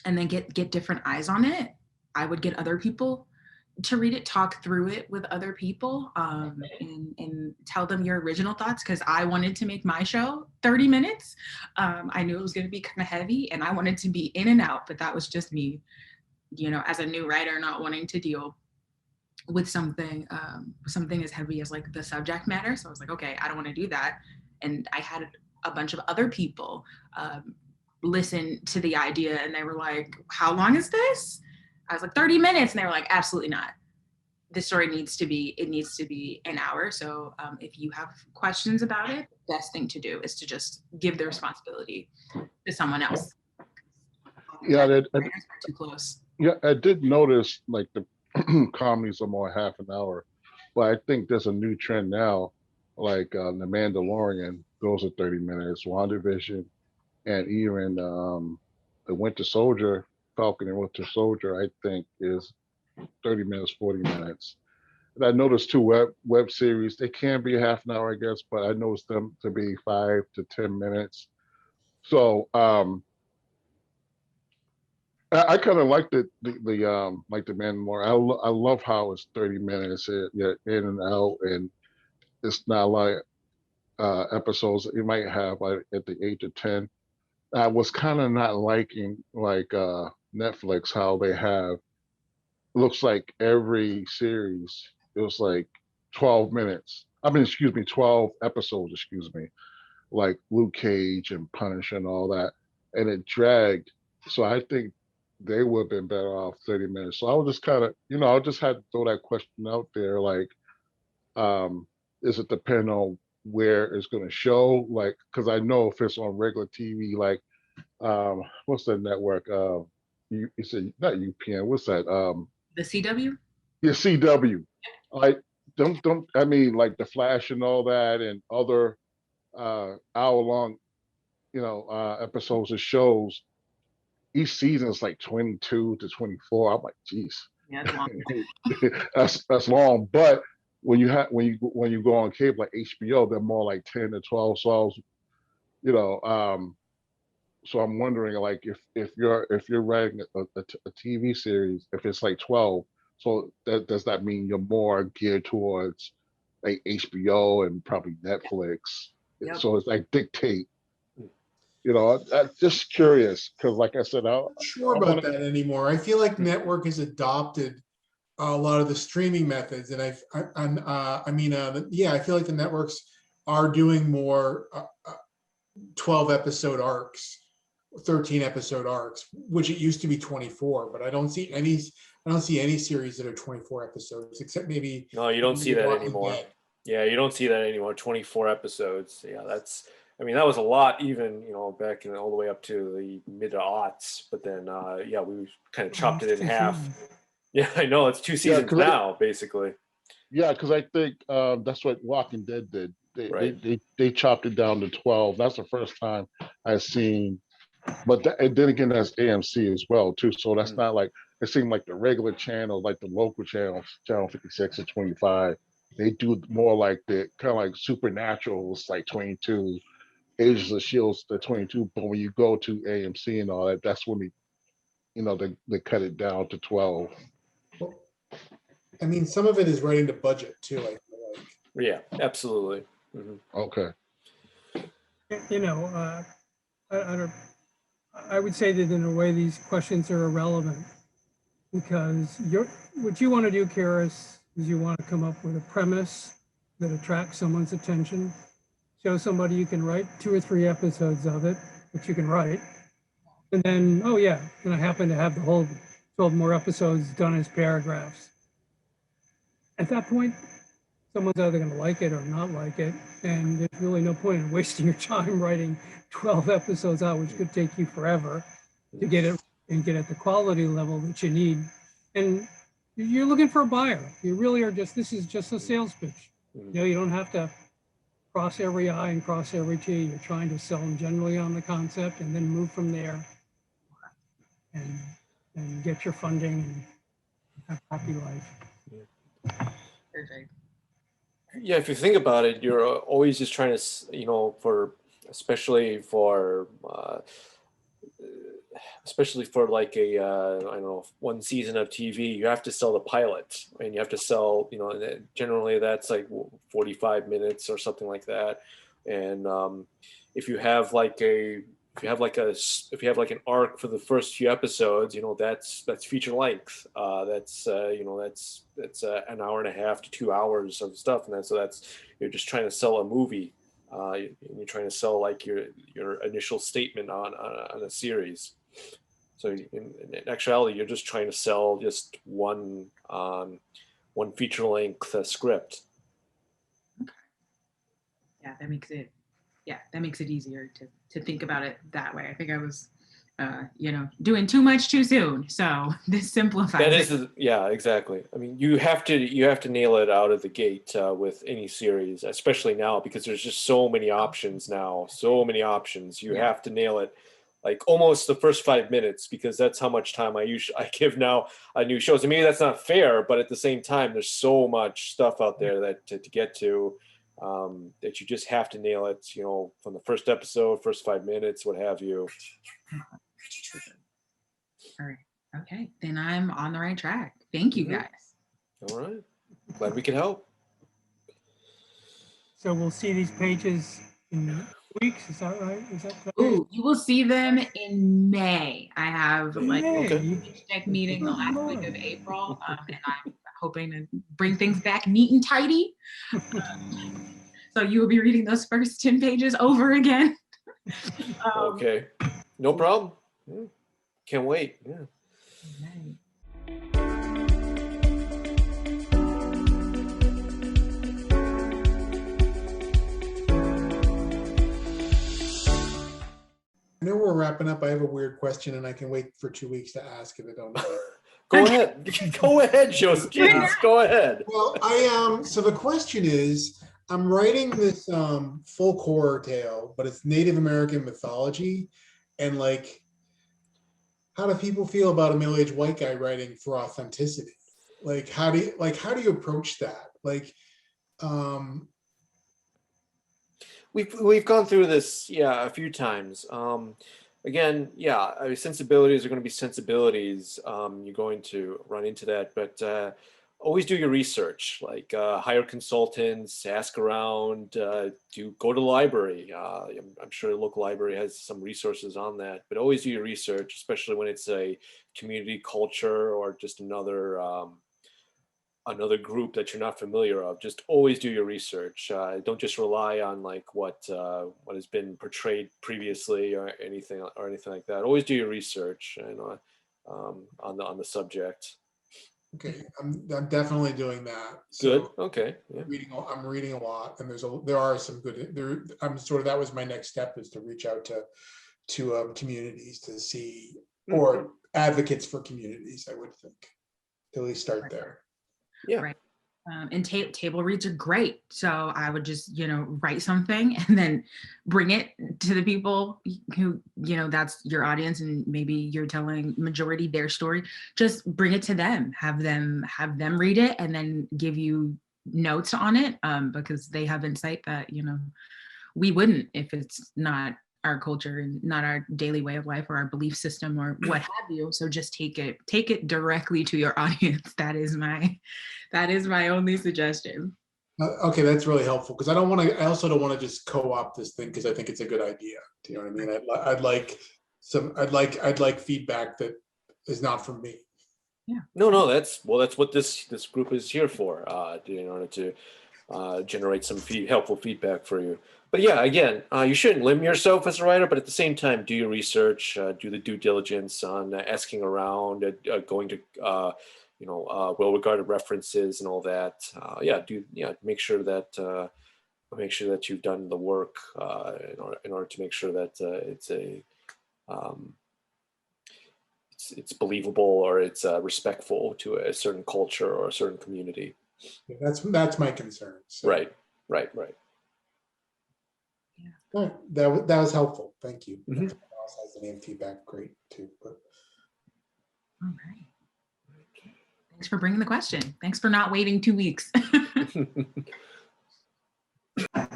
then get different eyes on it. I would get other people to read it, talk through it with other people, and tell them your original thoughts, because I wanted to make my show 30 minutes. I knew it was going to be kind of heavy, and I wanted to be in and out, but that was just me, as a new writer, not wanting to deal with something as heavy as like the subject matter. So I was like, okay, I don't want to do that. And I had a bunch of other people listen to the idea, and they were like, how long is this? I was like, 30 minutes. And they were like, absolutely not. The story needs to be an hour. So if you have questions about it, the best thing to do is to just give the responsibility to someone else. Yeah, Too close. yeah, I did notice like the comedies are more half an hour, but I think there's a new trend now, like The Mandalorian, those are 30 minutes, WandaVision, and even the Winter Soldier, Falcon and Winter Soldier, I think is 30 minutes, 40 minutes. And I noticed two web series, they can be half an hour, I guess, but I noticed them to be 5 to 10 minutes. So I kind of like the like the Mandalorian. I love how it's 30 minutes in and out, and it's not like episodes that you might have like at the 8 to 10. I was kind of not liking like Netflix, how they have, looks like every series it was like 12 minutes. I mean, excuse me, 12 episodes, excuse me, like Luke Cage and Punisher and all that, and it dragged. So I think they would have been better off 30 minutes. So I was just kind of, I just had to throw that question out there, like, is it depend on where it's going to show? Like, because I know if it's on regular TV, like, what's the network? You said not UPN. What's that? The CW? Yeah, CW. Like, don't I mean, like The Flash and all that, and other hour long, episodes of shows. Each season is like 22 to 24. I'm like, geez. Yeah, it's long. that's long. But when you go on cable like HBO, they're more like 10 to 12. So I was, so I'm wondering, like, if you're writing a TV series, if it's like 12, so does that mean you're more geared towards like HBO and probably Netflix? Yep. So it's like dictate. I'm just curious because, like I said, I'm not sure about that anymore. I feel like network has adopted a lot of the streaming methods, and I feel like the networks are doing more 12 episode arcs, 13 episode arcs, which it used to be 24. But I don't see any series that are 24 episodes, except maybe. No, you don't see that anymore. Dead. Yeah, you don't see that anymore. 24 episodes. Yeah, that was a lot, even, back in all the way up to the mid aughts. But then, we kind of chopped it in half. Yeah, I know, it's 2 seasons now, basically. Yeah, because I think that's what Walking Dead did. Right. They chopped it down to 12. That's the first time I've seen But and then again, that's AMC as well too. So that's not like, it seemed like the regular channel, like the local channels, channel 56 and 25, they do more like the kind of like Supernaturals, like 22, Agents of Shields, the 22. But when you go to AMC and all that, that's when they cut it down to 12. Well, I mean, some of it is right into budget too. I feel like. Yeah, absolutely. Okay. You know, I would say that in a way, these questions are irrelevant because what you want to do, Karis, is you want to come up with a premise that attracts someone's attention. Show somebody you can write 2 or 3 episodes of it, which you can write. And then, oh yeah, and I happen to have the whole 12 more episodes done as paragraphs. At that point, someone's either going to like it or not like it. And there's really no point in wasting your time writing 12 episodes out, which could take you forever to get it and get at the quality level that you need. And you're looking for a buyer. You really are this is just a sales pitch. You know, you don't have to cross every I and cross every T. You're trying to sell them generally on the concept and then move from there and get your funding and have a happy life. Perfect. Yeah, if you think about it, you're always just trying to, especially for like a I don't know, one season of TV, you have to sell the pilot, and you have to sell, and generally that's like 45 minutes or something like that. And if you have like an arc for the first few episodes, that's feature length. That's an hour and a half to 2 hours of stuff, and you're just trying to sell a movie. You're trying to sell like your initial statement on a series. So in actuality, you're just trying to sell just one feature length script. Okay. Yeah, that makes it easier to think about it that way. I think I was doing too much too soon. So this simplifies it. Yeah, exactly. I mean, you have to nail it out of the gate with any series, especially now, because there's just so many options now. So many options. You have to nail it like almost the first 5 minutes, because that's how much time I give now on new shows. And maybe that's not fair, but at the same time, there's so much stuff out there that to get to. That you just have to nail it, from the first episode, first 5 minutes, what have you. All right. Okay. Then I'm on the right track. Thank you, guys. All right. Glad we could help. So we'll see these pages in weeks. Is that right? Is that Ooh, you will see them in May. I have like a pitch deck meeting the last week of April, and I'm hoping to bring things back neat and tidy. So you will be reading those first 10 pages over again. Okay, no problem. Can't wait. Yeah. Okay. I know we're wrapping up. I have a weird question, and I can wait for 2 weeks to ask if I don't know. Go ahead. Go ahead, Joseph. Jesus, go ahead. Well, so the question is, I'm writing this folk horror tale, but it's Native American mythology, and like, how do people feel about a middle-aged white guy writing for authenticity? Like, how do you approach that? Like, We've gone through this, a few times. Again, I mean, sensibilities are going to be sensibilities. You're going to run into that, but always do your research. Like hire consultants, ask around, go to the library. I'm sure the local library has some resources on that, but always do your research, especially when it's a community culture or just another group that you're not familiar of. Just always do your research. Don't just rely on like what has been portrayed previously or anything like that. Always do your research and on the subject. okay, I'm definitely doing that. Good. So Okay. Yeah. I'm reading a lot, and there are some good. That was my next step, is to reach out to communities to see, or advocates for communities. I would think to at least start there. Yeah. Right. And table reads are great. So I would just, write something and then bring it to the people who, that's your audience, and maybe you're telling majority their story. Just bring it to them, have them read it, and then give you notes on it, because they have insight that, we wouldn't if it's not our culture and not our daily way of life or our belief system or what have you. So just take it directly to your audience. That is my only suggestion. Okay, that's really helpful, because I also don't want to just co-opt this thing because I think it's a good idea. Do you know what I mean? I'd like feedback that is not from me. Yeah. No, that's what this group is here for, in order to generate some helpful feedback for you. But yeah, again, you shouldn't limit yourself as a writer, but at the same time, do your research, do the due diligence on asking around, going to well-regarded references and all that. Make sure that you've done the work in order to make sure that it's believable, or it's respectful to a certain culture or a certain community. Yeah, that's my concern. So. Right. Yeah. That was helpful. Thank you. Mm-hmm. If anyone else has any feedback, great too. But. All right. Thanks for bringing the question. Thanks for not waiting 2 weeks.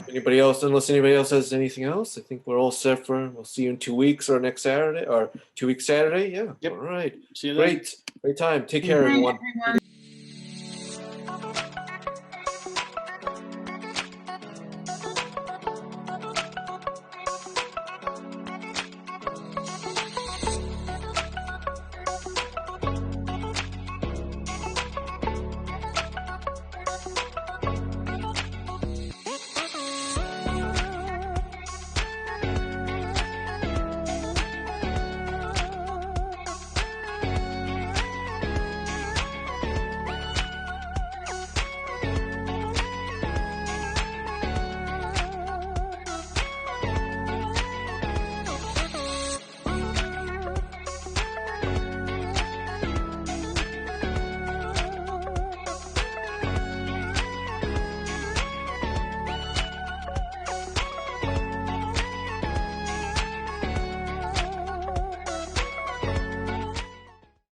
Anybody else? Unless anybody else has anything else, I think we're all set we'll see you in 2 weeks or next Saturday or 2 weeks Saturday. Yeah. Yep. All right. See you then. Great time. Take care, everyone.